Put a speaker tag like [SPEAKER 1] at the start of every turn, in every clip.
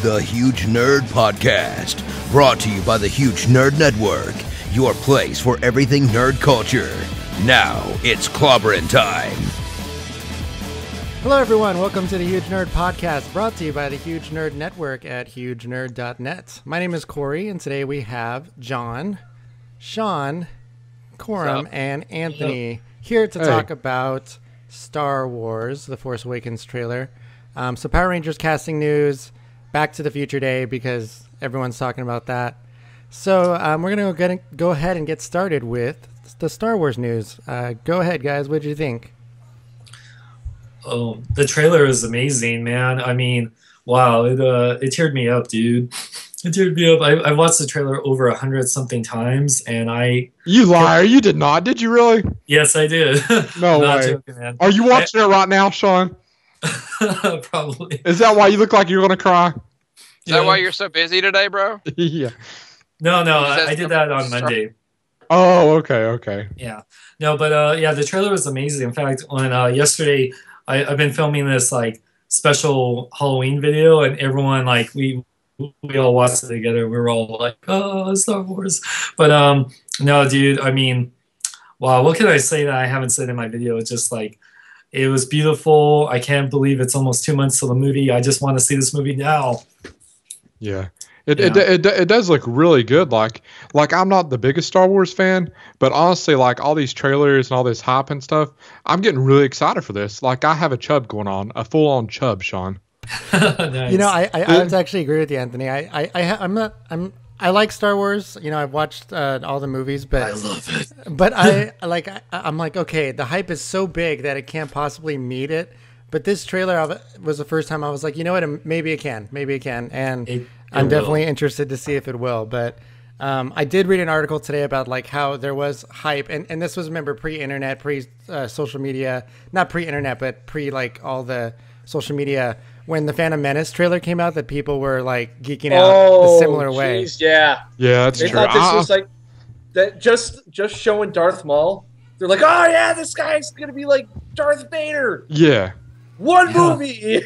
[SPEAKER 1] The Huge Nerd Podcast, brought to you by the Huge Nerd Network, your place for everything nerd culture. Now, it's clobbering time.
[SPEAKER 2] Hello everyone, welcome to the Huge Nerd Podcast, brought to you by the Huge Nerd Network at hugenerd.net. My name is Corey, and today we have John, Sean, Korim, and Anthony here to talk about Star Wars, The Force Awakens trailer. So Power Rangers casting news, Back to the Future Day, because everyone's talking about that. So we're going to go ahead and get started with the Star Wars news. Go ahead, guys. What did you think?
[SPEAKER 3] Oh, the trailer is amazing, man. I mean, wow, it teared me up, dude. It teared me up. I watched the trailer over 100-something times, and
[SPEAKER 4] You liar! You did not. Did you really?
[SPEAKER 3] Yes, I did.
[SPEAKER 4] No way.
[SPEAKER 3] Joking, man.
[SPEAKER 4] Are you watching it right now, Sean?
[SPEAKER 3] Probably.
[SPEAKER 4] Is that why you look like you're gonna cry?
[SPEAKER 5] Is that why you're so busy today, bro?
[SPEAKER 4] Yeah.
[SPEAKER 3] No, I did that on Monday.
[SPEAKER 4] Oh, okay.
[SPEAKER 3] Yeah. No, but yeah, the trailer was amazing. In fact, on yesterday, I've been filming this like special Halloween video, and everyone like we all watched it together. We were all like, "Oh, Star Wars!" But no, dude. I mean, wow. What can I say that I haven't said in my video? It's just like, it was beautiful. I can't believe it's almost 2 months to the movie. I just want to see this movie now.
[SPEAKER 4] Yeah. It does look really good. Like I'm not the biggest Star Wars fan, but honestly, like all these trailers and all this hype and stuff, I'm getting really excited for this. Like I have a chub going on, a full on chub, Sean.
[SPEAKER 3] Nice.
[SPEAKER 2] You know, I have to actually agree with you, Anthony. I like Star Wars. You know, I've watched all the movies, but
[SPEAKER 3] I love it.
[SPEAKER 2] But I'm like, okay, the hype is so big that it can't possibly meet it. But this trailer was the first time I was like, you know what, maybe it can, and I'm definitely interested to see if it will. But I did read an article today about like how there was hype, and this was, remember, pre-internet, pre-social media, not pre-internet, but pre like all the social media, when the Phantom Menace trailer came out, that people were like geeking out a similar way.
[SPEAKER 6] Yeah,
[SPEAKER 4] that's
[SPEAKER 6] true. They thought this was like that, just showing Darth Maul. They're like, oh yeah, this guy's gonna be like Darth Vader.
[SPEAKER 4] Yeah.
[SPEAKER 6] One movie.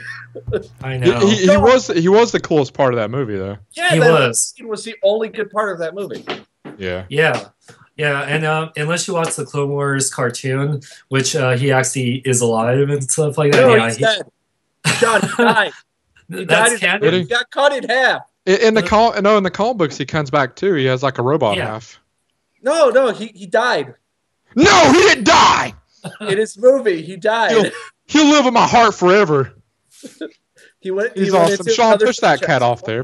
[SPEAKER 3] I know.
[SPEAKER 4] He was the coolest part of that movie, though.
[SPEAKER 6] Yeah,
[SPEAKER 3] he was.
[SPEAKER 6] He was the only good part of that movie.
[SPEAKER 4] Yeah.
[SPEAKER 3] And unless you watch the Clone Wars cartoon, which he actually is alive and stuff like that.
[SPEAKER 6] No,
[SPEAKER 3] yeah,
[SPEAKER 6] he's dead. John died. He got cut in half.
[SPEAKER 4] In the comic books, he comes back too. He has like a robot half.
[SPEAKER 6] No, he died.
[SPEAKER 4] No, he didn't die.
[SPEAKER 6] In his movie, he died.
[SPEAKER 4] He'll live in my heart forever.
[SPEAKER 6] He's
[SPEAKER 4] awesome. Sean, push that cat off there.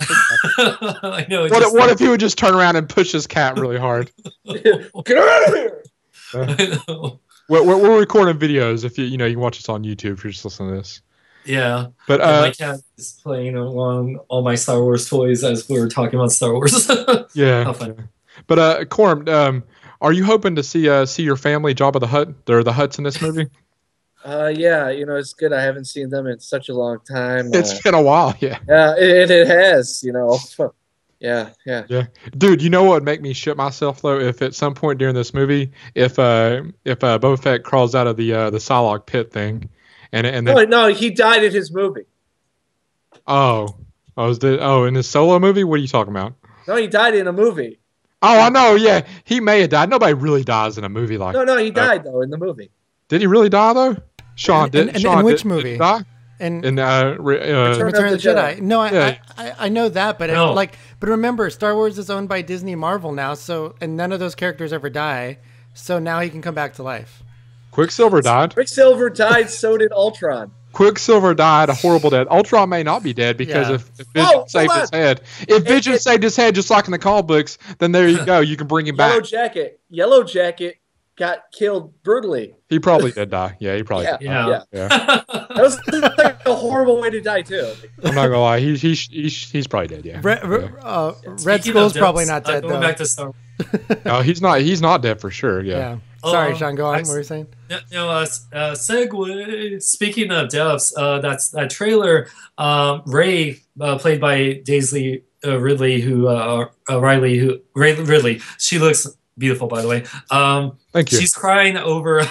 [SPEAKER 3] I know.
[SPEAKER 4] What if he would just turn around and push his cat really hard?
[SPEAKER 6] Get out of here!
[SPEAKER 3] I know.
[SPEAKER 4] We're recording videos. If you can watch us on YouTube if you're just listening to this.
[SPEAKER 3] Yeah,
[SPEAKER 4] but
[SPEAKER 3] my cat is playing along all my Star Wars toys as we were talking about Star Wars.
[SPEAKER 4] Yeah.
[SPEAKER 3] How fun.
[SPEAKER 4] But Korim, are you hoping to see your family, Jabba the Hutt? They're the Hutts in this movie.
[SPEAKER 6] Yeah, it's good. I haven't seen them in such a long time.
[SPEAKER 4] It's been a while, yeah.
[SPEAKER 6] Yeah, it has, Yeah.
[SPEAKER 4] Dude, you know what would make me shit myself though? If at some point during this movie, if Boba Fett crawls out of the Psylocke pit thing, and then
[SPEAKER 6] no, he died in his movie.
[SPEAKER 4] In his solo movie? What are you talking about?
[SPEAKER 6] No, he died in a movie.
[SPEAKER 4] Oh, I know. Yeah, he may have died. Nobody really dies in a movie like that.
[SPEAKER 6] No, he died though in the movie.
[SPEAKER 4] Did he really die though? Sean,
[SPEAKER 2] in which movie?
[SPEAKER 4] Did he die?
[SPEAKER 2] In
[SPEAKER 6] Return
[SPEAKER 2] of the Jedi. No, I know that, but
[SPEAKER 3] No.
[SPEAKER 2] but remember, Star Wars is owned by Disney Marvel now, and none of those characters ever die, so now he can come back to life.
[SPEAKER 4] Quicksilver died.
[SPEAKER 6] Quicksilver died. So did Ultron.
[SPEAKER 4] Quicksilver died a horrible death. Ultron may not be dead because if Vision saved his head. If Vision saved his head just like in the comic books, then there you go. You can bring him back.
[SPEAKER 6] Yellow Jacket got killed brutally.
[SPEAKER 4] He probably did die. Yeah, he probably did.
[SPEAKER 3] Yeah.
[SPEAKER 6] That was like a horrible way to die too.
[SPEAKER 4] I'm not gonna lie. He's probably dead. Yeah.
[SPEAKER 2] Red Skull's probably not dead
[SPEAKER 3] going
[SPEAKER 2] though.
[SPEAKER 3] back to Star Wars.
[SPEAKER 4] No, he's not. He's not dead for sure. Yeah.
[SPEAKER 2] Sorry, Sean. Go on. What were you saying?
[SPEAKER 3] Segue. Speaking of deaths, that trailer. Rey, played by Daisy Ridley, Ridley. She looks beautiful, by the way.
[SPEAKER 4] Thank you.
[SPEAKER 3] She's crying over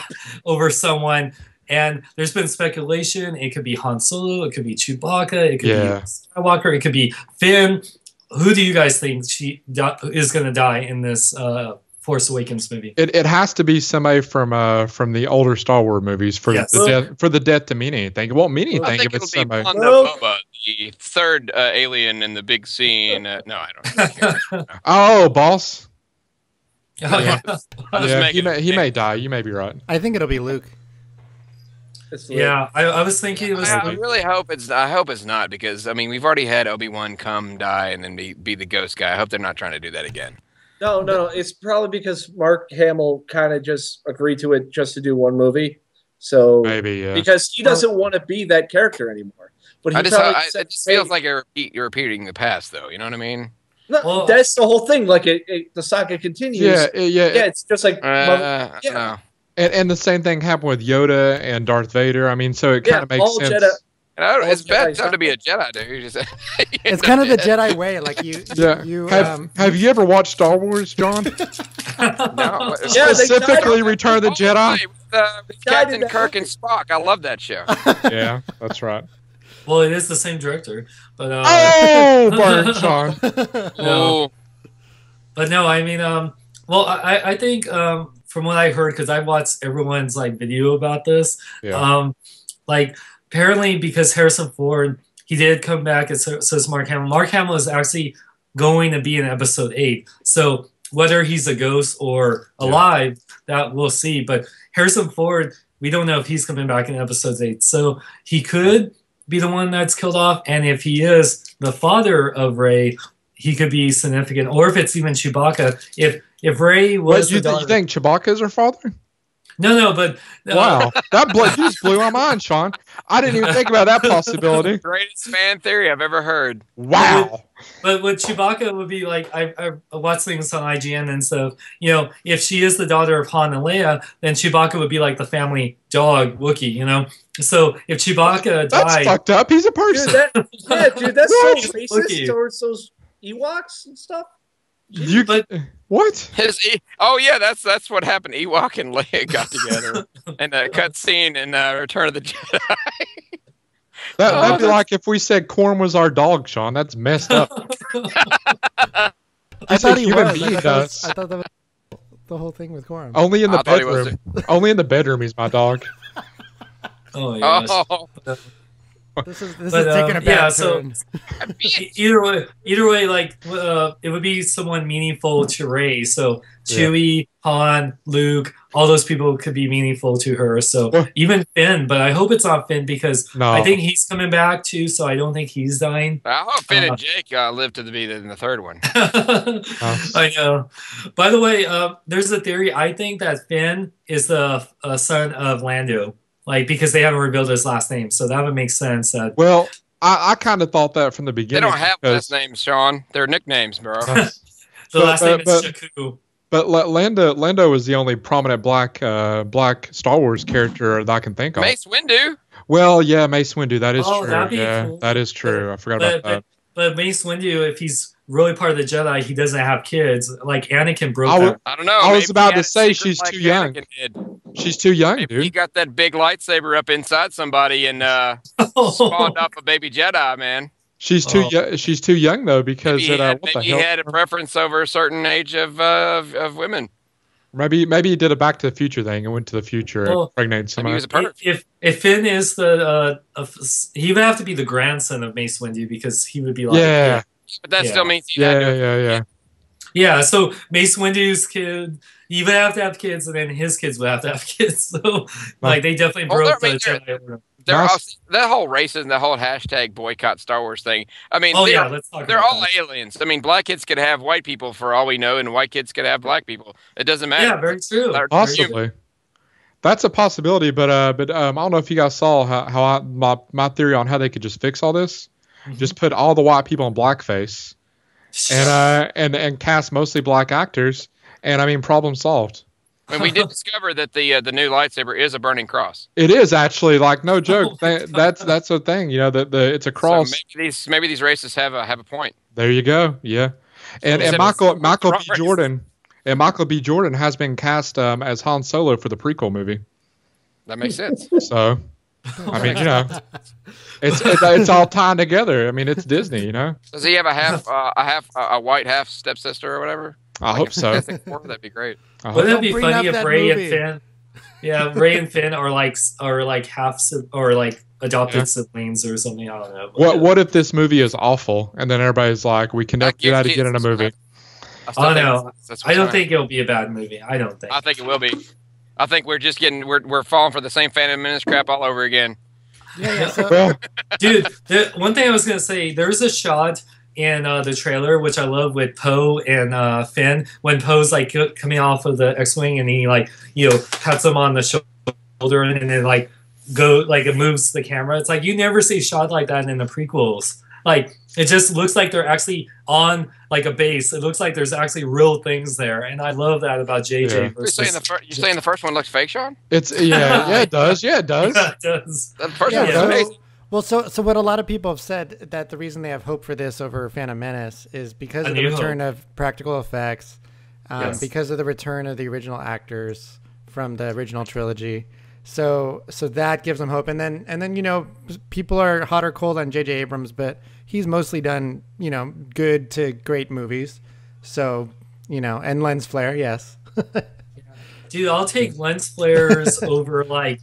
[SPEAKER 3] someone, And there's been speculation. It could be Han Solo. It could be Chewbacca. It could be Skywalker. It could be Finn. Who do you guys think is going to die in this Force Awakens movie?
[SPEAKER 4] It has to be somebody from the older Star Wars movies for the death to mean anything. It won't mean anything if it's somebody.
[SPEAKER 5] Boba, the third alien in the big scene. No, I don't.
[SPEAKER 4] Oh, boss.
[SPEAKER 3] Yeah,
[SPEAKER 4] he may die. You may be right.
[SPEAKER 2] I think it'll be Luke.
[SPEAKER 3] Yeah, I was thinking it was.
[SPEAKER 5] I really hope it's. I hope it's not, because I mean we've already had Obi-Wan come die and then be the ghost guy. I hope they're not trying to do that again.
[SPEAKER 6] No. It's probably because Mark Hamill kind of just agreed to it just to do one movie. So
[SPEAKER 4] maybe
[SPEAKER 6] because he doesn't want to be that character anymore. But
[SPEAKER 5] it just feels like you're repeating the past, though. You know what I mean?
[SPEAKER 6] No, that's the whole thing. Like the saga continues.
[SPEAKER 4] Yeah.
[SPEAKER 6] It's just like
[SPEAKER 5] no.
[SPEAKER 4] And the same thing happened with Yoda and Darth Vader. I mean, so it kind of makes sense.
[SPEAKER 5] Jedi, it's bad time to be a Jedi, dude.
[SPEAKER 2] It's kind of the Jedi way. Like you
[SPEAKER 4] have you ever watched Star Wars, John?
[SPEAKER 5] No.
[SPEAKER 4] Specifically Return of the Jedi?
[SPEAKER 5] Captain Kirk and Spock. I love that show.
[SPEAKER 4] Yeah, that's right.
[SPEAKER 3] Well, it is the same director, but
[SPEAKER 4] burn, Sean.
[SPEAKER 3] No. But no, I mean, well, I think from what I heard, because I watched everyone's like video about this, like apparently because Harrison Ford, he did come back, and so is Mark Hamill. Mark Hamill is actually going to be in Episode 8, so whether he's a ghost or alive, that we'll see. But Harrison Ford, we don't know if he's coming back in Episode 8, so he could be the one that's killed off, and if he is the father of Rey, he could be significant. Or if it's even Chewbacca, if Rey was
[SPEAKER 4] you think Chewbacca's her father?
[SPEAKER 3] No, but
[SPEAKER 4] wow, that just blew my mind, Sean. I didn't even think about that possibility.
[SPEAKER 5] Greatest fan theory I've ever heard.
[SPEAKER 4] Wow.
[SPEAKER 3] But with Chewbacca would be like, I watched things on IGN and stuff. You know, if she is the daughter of Han and Leia, then Chewbacca would be like the family dog Wookiee. You know, so if Chewbacca died,
[SPEAKER 4] that's fucked up. He's a person.
[SPEAKER 6] Dude, that's so racist towards those Ewoks and stuff.
[SPEAKER 4] What?
[SPEAKER 5] That's what happened. Ewok and Leia got together in a cut scene in Return of the Jedi.
[SPEAKER 4] That'd be like if we said Corim was our dog, Sean. That's messed up.
[SPEAKER 2] I thought he was.
[SPEAKER 4] I
[SPEAKER 2] thought that was the whole thing with Corim.
[SPEAKER 4] Only in the bedroom. Only in the bedroom he's my dog.
[SPEAKER 3] Oh yes.
[SPEAKER 2] This is taking a bad turn.
[SPEAKER 3] Either way, like it would be someone meaningful to Rey. So Chewie, Han, Luke, all those people could be meaningful to her. So even Finn, but I hope it's not Finn, because I think he's coming back too. So I don't think he's dying.
[SPEAKER 5] I hope Finn and Jake live to be in the third one.
[SPEAKER 3] I know. By the way, there's a theory. I think that Finn is the son of Lando. Like, because they haven't revealed his last name, so that would make sense.
[SPEAKER 4] Well, I kind of thought that from the beginning.
[SPEAKER 5] They don't have last names, Sean. They're nicknames, bro.
[SPEAKER 3] The last name is Jakku.
[SPEAKER 4] But Lando was the only prominent black Star Wars character that I can think of.
[SPEAKER 5] Mace Windu.
[SPEAKER 4] Well, yeah, Mace Windu. That is true.
[SPEAKER 3] That'd be
[SPEAKER 4] cool. That is true. I forgot about that.
[SPEAKER 3] But Mace Windu, if he's really part of the Jedi, he doesn't have kids. Like Anakin broke that.
[SPEAKER 5] I don't know.
[SPEAKER 4] I was about to say she's too young. She's too young, dude.
[SPEAKER 5] He got that big lightsaber up inside somebody and spawned off a baby Jedi, man.
[SPEAKER 4] She's too She's too young though, because
[SPEAKER 5] maybe he had a preference over a certain age of women.
[SPEAKER 4] Maybe he did a Back to the Future thing and went to the future and impregnated somebody.
[SPEAKER 5] He was a pervert.
[SPEAKER 3] If Finn is he would have to be the grandson of Mace Windu, because he would be like
[SPEAKER 5] but that still means
[SPEAKER 3] yeah. So Mace Windu's kid, he would have to have kids, and then his kids would have to have kids. So like they definitely broke the Jedi.
[SPEAKER 5] That whole racism, the whole hashtag boycott Star Wars thing. I mean,
[SPEAKER 3] let's talk
[SPEAKER 5] they're
[SPEAKER 3] about
[SPEAKER 5] all aliens. I mean, black kids could have white people for all we know, and white kids could have black people. It doesn't matter.
[SPEAKER 3] Yeah, very true.
[SPEAKER 4] Possibly. That's a possibility, but I don't know if you guys saw how my theory on how they could just fix all this. Mm-hmm. Just put all the white people in blackface, and cast mostly black actors, and I mean, problem solved.
[SPEAKER 5] I mean, we did discover that the new lightsaber is a burning cross.
[SPEAKER 4] It is actually, like, no joke. That's a thing, you know. It's a cross.
[SPEAKER 5] So maybe these racists have a point.
[SPEAKER 4] There you go. Yeah, and Michael B. Jordan. And Michael B. Jordan has been cast as Han Solo for the prequel movie.
[SPEAKER 5] That makes sense.
[SPEAKER 4] So, I mean, you know, it's all tying together. I mean, it's Disney, you know.
[SPEAKER 5] Does he have a white half stepsister or whatever?
[SPEAKER 4] I hope so.
[SPEAKER 5] That'd be great.
[SPEAKER 3] Wouldn't it be
[SPEAKER 2] bring
[SPEAKER 3] funny
[SPEAKER 2] up
[SPEAKER 3] if
[SPEAKER 2] that
[SPEAKER 3] Ray
[SPEAKER 2] movie.
[SPEAKER 3] and Finn? Yeah, Ray and Finn are like or like adopted siblings or something. I don't know.
[SPEAKER 4] What if this movie is awful and then everybody's like, we can never do that again in a movie?
[SPEAKER 3] I don't know. I don't think it'll be a bad movie. I don't think.
[SPEAKER 5] I think it will be. I think we're falling for the same Phantom Menace crap all over again.
[SPEAKER 2] Yeah. So,
[SPEAKER 4] Well,
[SPEAKER 3] Dude, one thing I was gonna say, there's a shot in the trailer which I love with Poe and Finn when Poe's like coming off of the X-wing and he like pats him on the shoulder and then like it moves the camera. It's like you never see a shot like that in the prequels. Like it just looks like they're actually on like a base. It looks like there's actually real things there, and I love that about JJ.
[SPEAKER 4] Yeah.
[SPEAKER 5] You're saying the first one looks fake, Sean?
[SPEAKER 4] it's it does. Yeah, it does.
[SPEAKER 3] Yeah, it does.
[SPEAKER 5] The first
[SPEAKER 2] Yeah,
[SPEAKER 5] one was
[SPEAKER 2] so-
[SPEAKER 5] amazing.
[SPEAKER 2] well, so what a lot of people have said that the reason they have hope for this over Phantom Menace is because of the return of practical effects, because of the return of the original actors from the original trilogy. So that gives them hope, and then people are hot or cold on J.J. Abrams, but he's mostly done good to great movies. So and lens flare, yes.
[SPEAKER 3] Dude, I'll take lens flares over like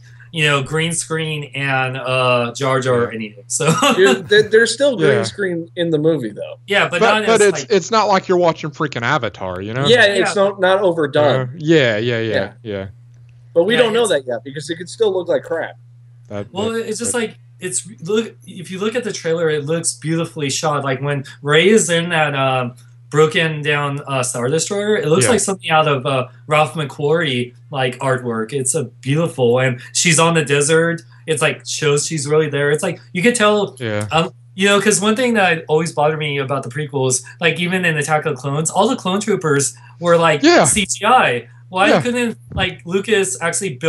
[SPEAKER 3] green screen and Jar Jar anything. So
[SPEAKER 6] There's still green
[SPEAKER 4] Yeah.
[SPEAKER 6] screen in the movie, though.
[SPEAKER 3] yeah, but
[SPEAKER 4] But it's not like you're watching freaking Avatar, you know?
[SPEAKER 6] Yeah, it's not overdone.
[SPEAKER 4] Yeah.
[SPEAKER 6] But we don't know
[SPEAKER 3] it's-
[SPEAKER 6] that yet because it could still look like crap.
[SPEAKER 3] Well, it's just like if you look at the trailer, it looks beautifully shot. Like when Rey is in that broken down Star Destroyer, it looks like something out of Ralph McQuarrie like artwork. It's a beautiful, and she's on the desert. It's like shows she's really there. It's like you could tell.
[SPEAKER 4] Yeah.
[SPEAKER 3] Because one thing that always bothered me about the prequels, like even in Attack of the Clones, all the clone troopers were like CGI. Why couldn't like Lucas actually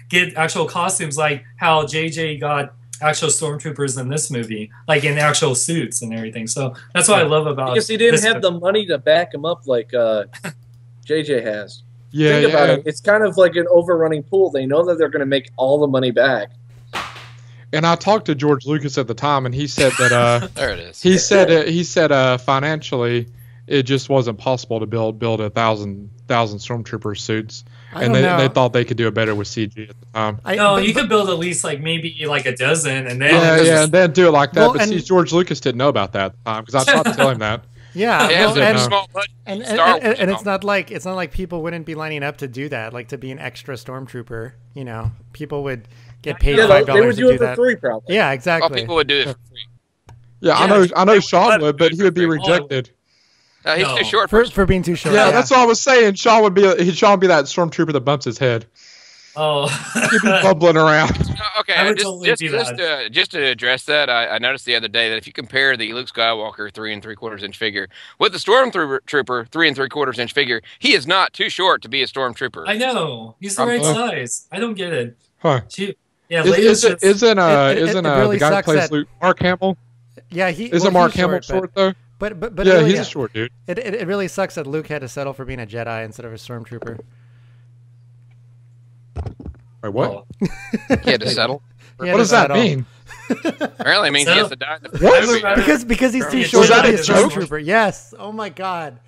[SPEAKER 3] get actual costumes like how JJ got actual stormtroopers in this movie, like in actual suits and everything? So that's what I love about
[SPEAKER 6] Because he didn't have the money to back him up like JJ has.
[SPEAKER 4] Yeah.
[SPEAKER 6] Think about it. It's kind of like an overrunning pool. They know that they're going to make all the money back.
[SPEAKER 4] And I talked to George Lucas at the time, and he said that
[SPEAKER 5] There it is.
[SPEAKER 4] he said financially it just wasn't possible to build 1,000 stormtrooper suits, and they thought they could do it better with CG at the time.
[SPEAKER 3] You could build at least like maybe like a dozen, and then
[SPEAKER 4] and then do it like that.
[SPEAKER 2] Well,
[SPEAKER 4] but see, George Lucas didn't know about that at the time because I tried to tell him that.
[SPEAKER 2] Yeah,
[SPEAKER 5] Yeah,
[SPEAKER 2] well,
[SPEAKER 5] it's a
[SPEAKER 2] and,
[SPEAKER 5] small budget.
[SPEAKER 2] and,
[SPEAKER 5] Star
[SPEAKER 2] and,
[SPEAKER 5] Wars,
[SPEAKER 2] and it's not like people wouldn't be lining up to do that, like to be an extra stormtrooper. People would get paid
[SPEAKER 6] Yeah,
[SPEAKER 2] $5
[SPEAKER 6] they would
[SPEAKER 2] to
[SPEAKER 6] do
[SPEAKER 2] do
[SPEAKER 6] it for
[SPEAKER 2] that.
[SPEAKER 6] free, probably.
[SPEAKER 2] Yeah,
[SPEAKER 5] Oh,
[SPEAKER 2] exactly.
[SPEAKER 5] people would do it for free.
[SPEAKER 4] Yeah, I know Sean would, but he would be rejected.
[SPEAKER 5] He's too short
[SPEAKER 2] for being too short.
[SPEAKER 4] Yeah, that's what I was saying. Sean would be that stormtrooper that bumps his head.
[SPEAKER 3] Oh,
[SPEAKER 4] He'd be bubbling around.
[SPEAKER 5] Okay,
[SPEAKER 3] I would totally do that.
[SPEAKER 5] just to address that, I noticed the other day that if you compare the Luke Skywalker 3 3/4 inch figure with the Stormtrooper 3 3/4 inch figure, he is not too short to be a Stormtrooper.
[SPEAKER 3] I know he's the right size. I don't get it.
[SPEAKER 4] Huh.
[SPEAKER 3] Isn't
[SPEAKER 4] Isn't
[SPEAKER 2] really
[SPEAKER 4] the guy who
[SPEAKER 2] sucks
[SPEAKER 4] plays
[SPEAKER 2] that-
[SPEAKER 4] Luke Mark Hamill?
[SPEAKER 2] Yeah,
[SPEAKER 4] Isn't Mark Hamill short though?
[SPEAKER 2] But
[SPEAKER 4] Yeah,
[SPEAKER 2] really,
[SPEAKER 4] he's a short dude.
[SPEAKER 2] It really sucks that Luke had to settle for being a Jedi instead of a stormtrooper.
[SPEAKER 4] Wait, what?
[SPEAKER 5] He had to settle.
[SPEAKER 2] He had
[SPEAKER 4] What
[SPEAKER 2] to
[SPEAKER 4] does that
[SPEAKER 2] settle.
[SPEAKER 4] mean?
[SPEAKER 5] Apparently, it means he has to die.
[SPEAKER 2] Because he's too
[SPEAKER 3] Was
[SPEAKER 2] short to
[SPEAKER 4] that
[SPEAKER 2] be
[SPEAKER 4] a
[SPEAKER 2] a
[SPEAKER 4] joke?
[SPEAKER 2] stormtrooper. Yes. Oh my God.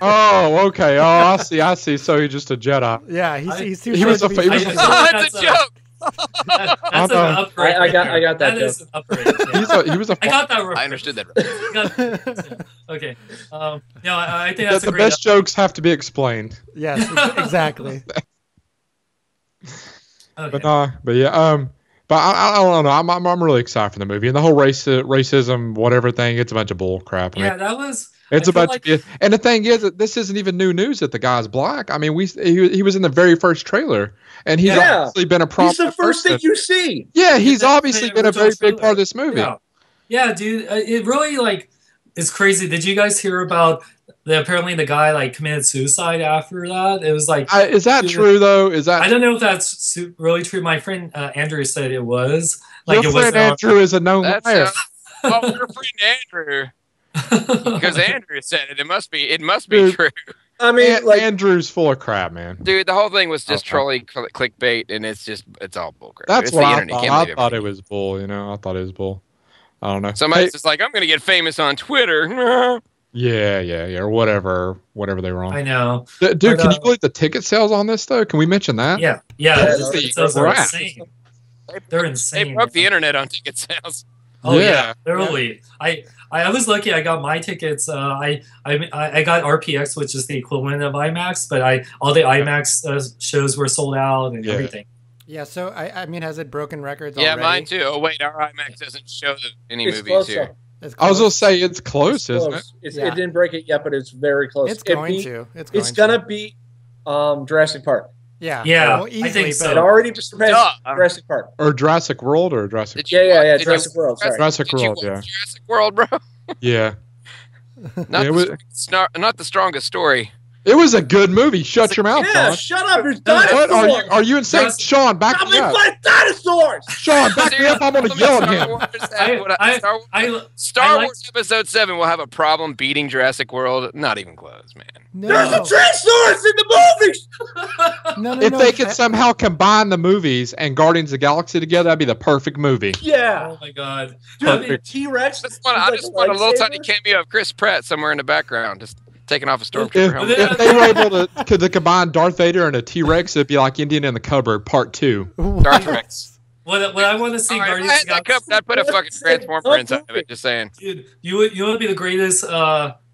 [SPEAKER 4] Oh, okay. Oh, I see. So he's just a Jedi.
[SPEAKER 2] Yeah, he's too
[SPEAKER 4] He
[SPEAKER 2] short
[SPEAKER 4] was
[SPEAKER 2] to
[SPEAKER 4] a
[SPEAKER 2] be
[SPEAKER 4] fa- he was
[SPEAKER 2] Jedi.
[SPEAKER 4] a-
[SPEAKER 5] Oh, it's a joke.
[SPEAKER 3] That's an upgrade.
[SPEAKER 6] I got that
[SPEAKER 3] That
[SPEAKER 6] joke.
[SPEAKER 3] is an upgrade. Yeah.
[SPEAKER 4] He was a.
[SPEAKER 3] I got that.
[SPEAKER 5] I
[SPEAKER 3] reference.
[SPEAKER 5] understood that.
[SPEAKER 3] Okay. No, I think
[SPEAKER 4] The,
[SPEAKER 3] that's a
[SPEAKER 4] the
[SPEAKER 3] great.
[SPEAKER 4] best jokes have to be explained.
[SPEAKER 2] Yes, exactly.
[SPEAKER 3] Okay.
[SPEAKER 4] But yeah. But I don't know. I'm really excited for the movie and the whole racism, whatever thing. It's a bunch of bull crap. I mean,
[SPEAKER 3] That was.
[SPEAKER 4] it's
[SPEAKER 3] I
[SPEAKER 4] a
[SPEAKER 3] feel
[SPEAKER 4] bunch of, and the thing is that this isn't even new news that the guy's black. I mean, he was in the very first trailer, and he's
[SPEAKER 6] Yeah.
[SPEAKER 4] obviously been a
[SPEAKER 6] He's
[SPEAKER 4] prominent
[SPEAKER 6] the first
[SPEAKER 4] person.
[SPEAKER 6] thing you see.
[SPEAKER 4] Yeah, he's
[SPEAKER 3] That's
[SPEAKER 4] obviously
[SPEAKER 3] the
[SPEAKER 4] been a very
[SPEAKER 3] original
[SPEAKER 4] big part of this movie.
[SPEAKER 3] Yeah, dude. It really like is crazy. Did you guys hear about apparently the guy like committed suicide after that? It was like.
[SPEAKER 4] Is that true though? Is that?
[SPEAKER 3] I don't know if that's really true. My friend Andrew said it was. Like
[SPEAKER 4] Your
[SPEAKER 3] it was.
[SPEAKER 4] friend Andrew is a known
[SPEAKER 5] That's
[SPEAKER 4] liar.
[SPEAKER 5] your friend Andrew. Because Andrew said it. It must be
[SPEAKER 4] Dude.
[SPEAKER 5] true.
[SPEAKER 6] I mean, like
[SPEAKER 4] Andrew's full of crap, man.
[SPEAKER 5] Dude, the whole thing was just trolling clickbait, and it's all bullcrap.
[SPEAKER 4] That's
[SPEAKER 5] it's
[SPEAKER 4] what
[SPEAKER 5] the
[SPEAKER 4] I
[SPEAKER 5] internet.
[SPEAKER 4] thought.
[SPEAKER 5] Can't
[SPEAKER 4] I
[SPEAKER 5] believe
[SPEAKER 4] thought it
[SPEAKER 5] everything.
[SPEAKER 4] was bull. You know, I thought it was bull. I don't know.
[SPEAKER 5] Somebody's just like, I'm gonna get famous on Twitter.
[SPEAKER 4] Yeah, or whatever they were on.
[SPEAKER 3] I know.
[SPEAKER 4] Dude,
[SPEAKER 3] But,
[SPEAKER 4] can you believe the ticket sales on this though? Can we mention that?
[SPEAKER 3] Yeah. Those are insane. They're insane.
[SPEAKER 5] They broke the internet on ticket sales.
[SPEAKER 3] Oh
[SPEAKER 4] Yeah.
[SPEAKER 3] literally. I was lucky. I got my tickets. I got RPX, which is the equivalent of IMAX, but all the IMAX shows were sold out and everything.
[SPEAKER 2] Yeah, so I mean, has it broken records
[SPEAKER 5] Yeah,
[SPEAKER 2] already?
[SPEAKER 5] mine too. Oh wait, our IMAX doesn't show any
[SPEAKER 6] it's
[SPEAKER 5] movies
[SPEAKER 6] close,
[SPEAKER 5] here.
[SPEAKER 6] though.
[SPEAKER 2] It's
[SPEAKER 4] I was
[SPEAKER 2] close.
[SPEAKER 4] gonna say it's close, isn't it?
[SPEAKER 6] It didn't break it yet, but it's very close.
[SPEAKER 2] It's going to.
[SPEAKER 6] It's gonna beat Jurassic Park.
[SPEAKER 2] Yeah.
[SPEAKER 3] Yeah,
[SPEAKER 2] well, easily,
[SPEAKER 3] I think so.
[SPEAKER 6] It already surpassed
[SPEAKER 5] Duh.
[SPEAKER 6] Jurassic Park.
[SPEAKER 4] Or Jurassic World or Jurassic.
[SPEAKER 6] Yeah.
[SPEAKER 5] Did
[SPEAKER 6] Jurassic World. Sorry.
[SPEAKER 4] Jurassic
[SPEAKER 5] Did you
[SPEAKER 4] World,
[SPEAKER 5] watch
[SPEAKER 4] yeah.
[SPEAKER 5] Jurassic World, bro.
[SPEAKER 4] Yeah.
[SPEAKER 5] Not,
[SPEAKER 4] it was-
[SPEAKER 5] not the strongest story.
[SPEAKER 4] It was a good movie. Shut your mouth,
[SPEAKER 6] Yeah,
[SPEAKER 4] Sean.
[SPEAKER 6] shut up! There's
[SPEAKER 3] No,
[SPEAKER 6] dinosaurs.
[SPEAKER 4] What are you insane?
[SPEAKER 3] Jurassic-
[SPEAKER 4] Sean, back
[SPEAKER 6] Stop
[SPEAKER 4] me
[SPEAKER 6] making
[SPEAKER 4] up.
[SPEAKER 6] fun of dinosaurs!
[SPEAKER 4] Sean, back me up. I'm gonna yell at him.
[SPEAKER 5] Star
[SPEAKER 3] like-
[SPEAKER 5] Wars Episode 7 will have a problem beating Jurassic World. Not even close, man.
[SPEAKER 2] No,
[SPEAKER 6] There's a Tyrannosaurus in the movies.
[SPEAKER 2] no.
[SPEAKER 4] If they could somehow combine the movies and Guardians of the Galaxy together, that'd be the perfect movie.
[SPEAKER 6] Yeah,
[SPEAKER 3] Oh my god.
[SPEAKER 6] dude, T-Rex.
[SPEAKER 5] I just want a little tiny cameo of Chris Pratt somewhere in the background, just taking off a
[SPEAKER 4] If,
[SPEAKER 5] stormtrooper helmet.
[SPEAKER 4] if they were able to combine Darth Vader and a T-Rex, it'd be like Indian in the Cupboard Part 2.
[SPEAKER 5] Star Treks.
[SPEAKER 3] What I want to see
[SPEAKER 5] All right, if
[SPEAKER 3] Guardians
[SPEAKER 5] I
[SPEAKER 3] of
[SPEAKER 5] had
[SPEAKER 3] the
[SPEAKER 5] that
[SPEAKER 3] Galaxy.
[SPEAKER 5] cup, I'd put a fucking transformer inside of it. Just saying.
[SPEAKER 3] Dude, you want to be the greatest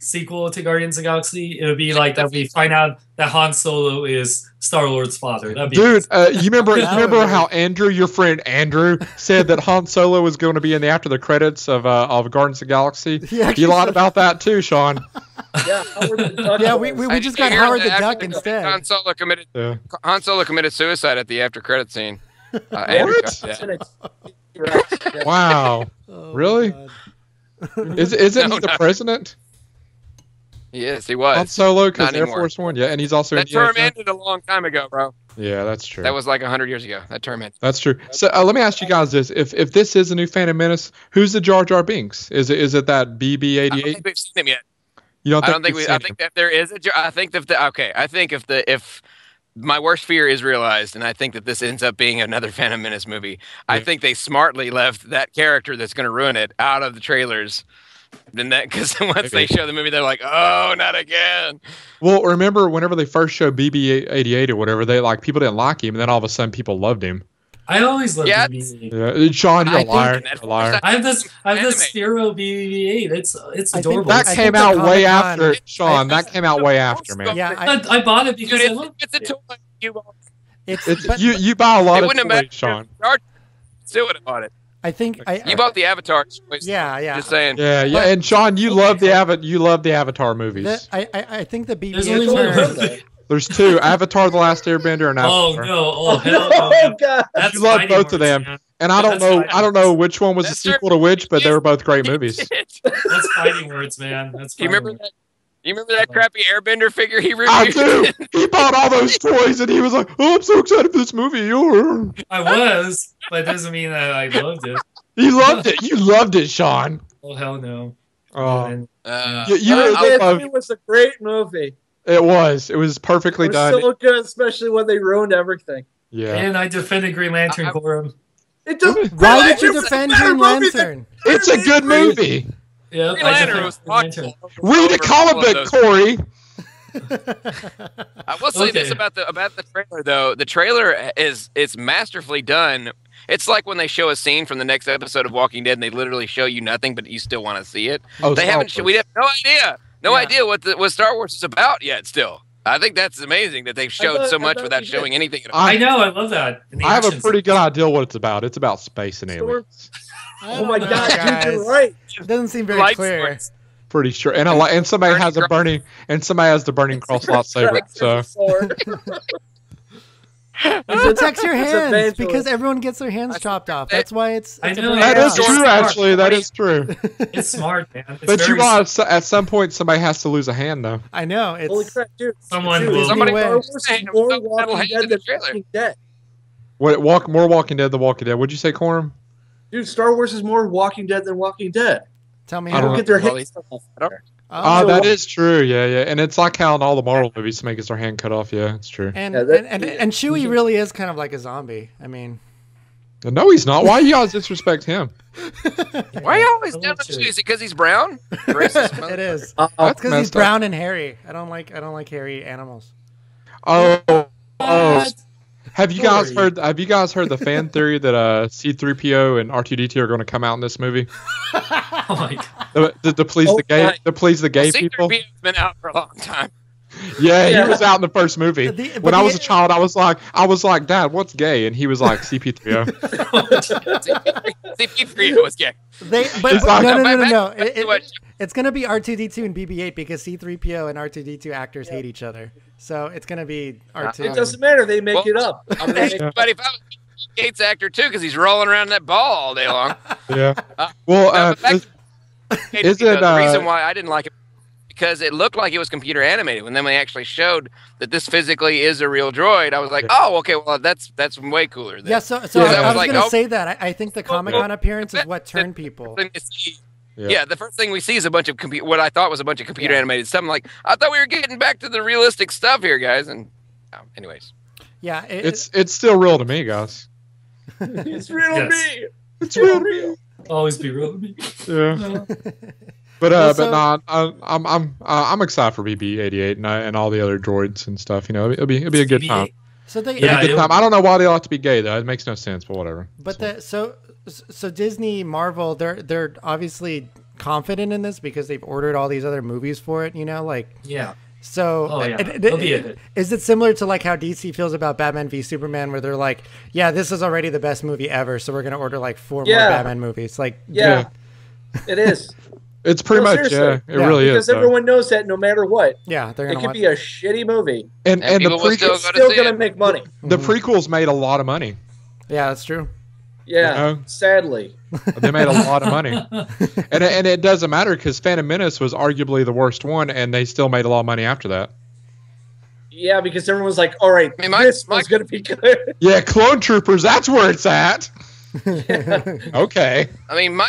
[SPEAKER 3] sequel to Guardians of the Galaxy? It would be like that we find out that Han Solo is Star-Lord's father. That'd be
[SPEAKER 4] Dude, you remember
[SPEAKER 2] That would be-
[SPEAKER 4] how Andrew, your friend Andrew, said that Han Solo was going to be in the after the credits of Guardians of the Galaxy?
[SPEAKER 2] He actually
[SPEAKER 4] You lied
[SPEAKER 2] said-
[SPEAKER 4] about that too, Sean.
[SPEAKER 6] Yeah, Howard the Duck
[SPEAKER 2] Yeah,
[SPEAKER 6] was.
[SPEAKER 2] we
[SPEAKER 5] I
[SPEAKER 2] just
[SPEAKER 5] did
[SPEAKER 2] got
[SPEAKER 5] hear
[SPEAKER 2] Howard
[SPEAKER 5] that
[SPEAKER 2] the Duck
[SPEAKER 5] actually
[SPEAKER 2] instead.
[SPEAKER 5] Han Solo committed suicide at the after credit scene. Andrew
[SPEAKER 4] What?
[SPEAKER 5] got that.
[SPEAKER 6] And it's T-Rex. Yeah.
[SPEAKER 4] Wow.
[SPEAKER 2] Oh,
[SPEAKER 4] Really?
[SPEAKER 2] God.
[SPEAKER 4] Isn't
[SPEAKER 5] No,
[SPEAKER 4] he the
[SPEAKER 5] no.
[SPEAKER 4] president?
[SPEAKER 5] Yes, he
[SPEAKER 4] Han
[SPEAKER 5] was.
[SPEAKER 4] Solo, because
[SPEAKER 5] Not
[SPEAKER 4] Air
[SPEAKER 5] anymore.
[SPEAKER 4] Force One, yeah, and he's also
[SPEAKER 5] That
[SPEAKER 4] Indiana
[SPEAKER 5] term
[SPEAKER 4] Jones.
[SPEAKER 5] ended a long time ago, bro.
[SPEAKER 4] Yeah, that's true.
[SPEAKER 5] That was like 100 years ago. That term ended.
[SPEAKER 4] That's true. So let me ask you guys this: if this is a new Phantom Menace, who's the Jar Jar Binks? Is it that
[SPEAKER 5] I don't
[SPEAKER 4] BB-88?
[SPEAKER 5] think we've seen him yet.
[SPEAKER 4] You don't
[SPEAKER 5] I
[SPEAKER 4] think?
[SPEAKER 5] don't think
[SPEAKER 4] we've
[SPEAKER 5] I
[SPEAKER 4] seen
[SPEAKER 5] think
[SPEAKER 4] him?
[SPEAKER 5] that there is I think that I think if my worst fear is realized, and I think that this ends up being another Phantom Menace movie, I
[SPEAKER 4] Yeah.
[SPEAKER 5] think they smartly left that character that's going to ruin it out of the trailers. Then that because once
[SPEAKER 4] Maybe.
[SPEAKER 5] they show the movie, they're like, oh, not again.
[SPEAKER 4] Well, remember whenever they first showed BB-88 or whatever, people didn't like him, and then all of a sudden people loved him.
[SPEAKER 3] I always loved
[SPEAKER 5] Yeah.
[SPEAKER 3] BB-8.
[SPEAKER 4] Yeah, Sean, you're
[SPEAKER 5] I
[SPEAKER 4] a
[SPEAKER 5] think
[SPEAKER 4] liar.
[SPEAKER 5] that-
[SPEAKER 4] You're a liar.
[SPEAKER 3] I have this
[SPEAKER 5] Anime.
[SPEAKER 3] Stereo BB-8. It's
[SPEAKER 2] I think
[SPEAKER 3] adorable.
[SPEAKER 4] That
[SPEAKER 2] I
[SPEAKER 4] came
[SPEAKER 2] think the
[SPEAKER 4] out way
[SPEAKER 2] Comic-Con-
[SPEAKER 4] after, Sean. That came out way after, man.
[SPEAKER 2] Yeah,
[SPEAKER 3] I bought it because
[SPEAKER 5] Dude,
[SPEAKER 3] I love
[SPEAKER 5] it's a toy.
[SPEAKER 2] it's but
[SPEAKER 4] You buy a lot
[SPEAKER 5] It
[SPEAKER 4] of
[SPEAKER 5] wouldn't have
[SPEAKER 4] toys, Sean.
[SPEAKER 5] mattered. Still would have bought it.
[SPEAKER 2] I think
[SPEAKER 5] You bought the Avatar toys.
[SPEAKER 2] yeah.
[SPEAKER 5] Just saying.
[SPEAKER 4] Yeah,
[SPEAKER 2] But-
[SPEAKER 4] and Sean, you love the Avatar movies.
[SPEAKER 2] I think the
[SPEAKER 3] There's
[SPEAKER 2] BB-8
[SPEAKER 3] only one
[SPEAKER 2] term-
[SPEAKER 3] of them.
[SPEAKER 4] There's two: Avatar: The Last Airbender and
[SPEAKER 3] Oh
[SPEAKER 4] Avatar.
[SPEAKER 3] no! Oh hell no!
[SPEAKER 6] Oh god.
[SPEAKER 3] That's
[SPEAKER 4] You love
[SPEAKER 3] fighting
[SPEAKER 4] both of
[SPEAKER 3] words,
[SPEAKER 4] them.
[SPEAKER 3] man.
[SPEAKER 4] And I don't
[SPEAKER 3] That's
[SPEAKER 4] know,
[SPEAKER 3] fine.
[SPEAKER 4] I don't know which one was the
[SPEAKER 5] That's true.
[SPEAKER 4] sequel to which, but they were both great movies.
[SPEAKER 3] That's fighting words, man. That's
[SPEAKER 5] Do you
[SPEAKER 3] fighting
[SPEAKER 5] remember
[SPEAKER 3] words.
[SPEAKER 5] that? You remember that crappy Airbender figure he reviewed?
[SPEAKER 4] I do. He bought all those toys, and he was like, "Oh, I'm so excited for this movie."
[SPEAKER 3] I was, but it doesn't mean that I loved it.
[SPEAKER 4] He loved it. You loved it, Sean.
[SPEAKER 3] Oh hell no!
[SPEAKER 4] Oh,
[SPEAKER 3] And
[SPEAKER 4] you really
[SPEAKER 6] It
[SPEAKER 4] loved.
[SPEAKER 6] was a great movie.
[SPEAKER 4] It was perfectly
[SPEAKER 6] It was
[SPEAKER 4] done.
[SPEAKER 6] so good, especially when they ruined everything.
[SPEAKER 4] Yeah,
[SPEAKER 3] and I defended Green Lantern,
[SPEAKER 5] I-
[SPEAKER 3] Corum.
[SPEAKER 6] It doesn't.
[SPEAKER 2] Why did you
[SPEAKER 6] It was a
[SPEAKER 2] defend
[SPEAKER 6] better
[SPEAKER 2] Green
[SPEAKER 6] movie than-
[SPEAKER 2] Lantern?
[SPEAKER 4] it's a good movie.
[SPEAKER 3] Yeah,
[SPEAKER 5] Green
[SPEAKER 3] I
[SPEAKER 5] Lantern
[SPEAKER 3] defended
[SPEAKER 5] was
[SPEAKER 3] Green Lantern.
[SPEAKER 5] thoughtful.
[SPEAKER 4] Read a
[SPEAKER 5] Over
[SPEAKER 4] comic
[SPEAKER 5] all of
[SPEAKER 4] book,
[SPEAKER 5] those.
[SPEAKER 4] Corey.
[SPEAKER 5] I will say this
[SPEAKER 3] Okay.
[SPEAKER 5] about the trailer though. The trailer it's masterfully done. It's like when they show a scene from the next episode of Walking Dead and they literally show you nothing, but you still want to see it.
[SPEAKER 4] Oh,
[SPEAKER 5] They
[SPEAKER 4] Star
[SPEAKER 5] haven't.
[SPEAKER 4] Wars.
[SPEAKER 5] We have no
[SPEAKER 2] Yeah.
[SPEAKER 5] idea what Star Wars is about yet. Still, I think that's amazing that they've showed
[SPEAKER 6] thought-
[SPEAKER 5] so
[SPEAKER 6] I
[SPEAKER 5] much
[SPEAKER 6] thought
[SPEAKER 5] without
[SPEAKER 6] we did.
[SPEAKER 5] showing anything at all.
[SPEAKER 3] I know, I love that. And the
[SPEAKER 4] I have a
[SPEAKER 3] action
[SPEAKER 4] pretty good idea what it's about. It's about space and
[SPEAKER 6] Storm-
[SPEAKER 4] aliens.
[SPEAKER 2] I
[SPEAKER 6] Oh
[SPEAKER 2] don't
[SPEAKER 6] my
[SPEAKER 2] know,
[SPEAKER 6] god,
[SPEAKER 2] guys.
[SPEAKER 6] dude, you're right.
[SPEAKER 2] It doesn't seem very
[SPEAKER 5] Light
[SPEAKER 2] clear.
[SPEAKER 5] swords.
[SPEAKER 4] Pretty sure. And somebody has a burning cross lightsaber. So
[SPEAKER 6] Sword.
[SPEAKER 2] It protects your
[SPEAKER 6] It's
[SPEAKER 2] hands
[SPEAKER 6] evangelist.
[SPEAKER 2] because everyone gets their hands chopped off. That's why it's.
[SPEAKER 3] I
[SPEAKER 2] a
[SPEAKER 3] know.
[SPEAKER 2] brand
[SPEAKER 4] that is
[SPEAKER 2] out.
[SPEAKER 4] true.
[SPEAKER 3] Smart.
[SPEAKER 4] Actually, that is true.
[SPEAKER 3] It's smart, man. It's
[SPEAKER 4] But you
[SPEAKER 3] very
[SPEAKER 4] know, at some point, somebody has to lose a hand, though.
[SPEAKER 2] I know. It's.
[SPEAKER 6] Holy crap, dude.
[SPEAKER 3] Someone
[SPEAKER 6] Dude,
[SPEAKER 3] will-
[SPEAKER 5] Somebody
[SPEAKER 2] Anyway.
[SPEAKER 6] Star Wars is
[SPEAKER 5] Hey,
[SPEAKER 6] more
[SPEAKER 5] some metal
[SPEAKER 6] Walking
[SPEAKER 5] hand
[SPEAKER 6] Dead
[SPEAKER 5] in the
[SPEAKER 6] than
[SPEAKER 5] trailer.
[SPEAKER 6] Walking Dead.
[SPEAKER 4] More Walking Dead than Walking Dead. What'd you say, Corum?
[SPEAKER 6] Dude, Star Wars is more Walking Dead than Walking Dead.
[SPEAKER 2] Tell me
[SPEAKER 4] I
[SPEAKER 2] how.
[SPEAKER 4] don't
[SPEAKER 6] Get their
[SPEAKER 5] Well,
[SPEAKER 6] hands off.
[SPEAKER 4] Oh, that is true. Yeah, yeah. And it's like how in all the Marvel movies somebody gets their hand cut off. Yeah, it's true.
[SPEAKER 2] And Chewie really is kind of like a zombie. I mean,
[SPEAKER 4] no, he's not. Why you guys disrespect him?
[SPEAKER 5] Why you always down on Chewie? Is it because he's brown? Racist
[SPEAKER 2] it is.
[SPEAKER 4] That's
[SPEAKER 2] It's because he's
[SPEAKER 4] messed up.
[SPEAKER 2] brown and hairy. I don't like hairy animals.
[SPEAKER 4] Oh. Have you guys heard the fan theory that C-3PO and R2-D2 are going to come out in this movie?
[SPEAKER 3] Oh my god.
[SPEAKER 4] To please the gay people?
[SPEAKER 5] C-3PO's been out for a long time.
[SPEAKER 4] Yeah, he was out in the first movie.
[SPEAKER 2] But
[SPEAKER 4] When I was a child, I was like, Dad, what's gay? And he was like, CP3O.
[SPEAKER 5] C-3PO was gay.
[SPEAKER 2] No. It's going to be R2-D2 and BB-8 because C-3PO and R2-D2 actors hate each other. So it's going to be R2.
[SPEAKER 6] It doesn't matter. They make it up.
[SPEAKER 5] But if I was Gates actor too, because he's rolling around that ball all day long.
[SPEAKER 4] Yeah.
[SPEAKER 5] The reason
[SPEAKER 4] it?
[SPEAKER 5] why I didn't like it because it looked like it was computer animated. And then when they actually showed that this physically is a real droid, I was like, oh, okay, well that's way cooler.
[SPEAKER 2] Yeah, so I was going to say that. I think the Comic-Con appearance is what turned people.
[SPEAKER 5] Yeah, the first thing we see is a bunch of what I thought was a bunch of computer animated stuff. I'm like, I thought we were getting back to the realistic stuff here, guys. And anyways,
[SPEAKER 2] yeah,
[SPEAKER 4] it's still real to me, guys.
[SPEAKER 6] It's real to me.
[SPEAKER 4] It's real to me.
[SPEAKER 3] Always be real to me.
[SPEAKER 4] Yeah. But I'm excited for BB-88 and all the other droids and stuff. You know, it'll be a good time.
[SPEAKER 2] So
[SPEAKER 4] I don't know why they ought to be gay though. It makes no sense, but whatever.
[SPEAKER 2] But so Disney, Marvel, they're obviously confident in this because they've ordered all these other movies for it. You know, like
[SPEAKER 3] yeah.
[SPEAKER 2] So is it similar to like how DC feels about Batman v Superman, where they're like, yeah, this is already the best movie ever, so we're gonna order like 4 more Batman movies. Like,
[SPEAKER 6] yeah. It is.
[SPEAKER 4] It's pretty much, it really is.
[SPEAKER 6] Because everyone knows that no matter what,
[SPEAKER 2] they're gonna
[SPEAKER 6] it could be a shitty movie,
[SPEAKER 4] and the
[SPEAKER 6] prequel's still gonna make money.
[SPEAKER 4] The prequels made a lot of money.
[SPEAKER 2] Yeah, that's true.
[SPEAKER 6] Yeah, sadly,
[SPEAKER 4] they made a lot of money, and it doesn't matter because Phantom Menace was arguably the worst one, and they still made a lot of money after that.
[SPEAKER 6] Yeah, because everyone was like, "All right, this was gonna be good."
[SPEAKER 4] Yeah, Clone Troopers, that's where it's at. Okay.
[SPEAKER 5] I mean,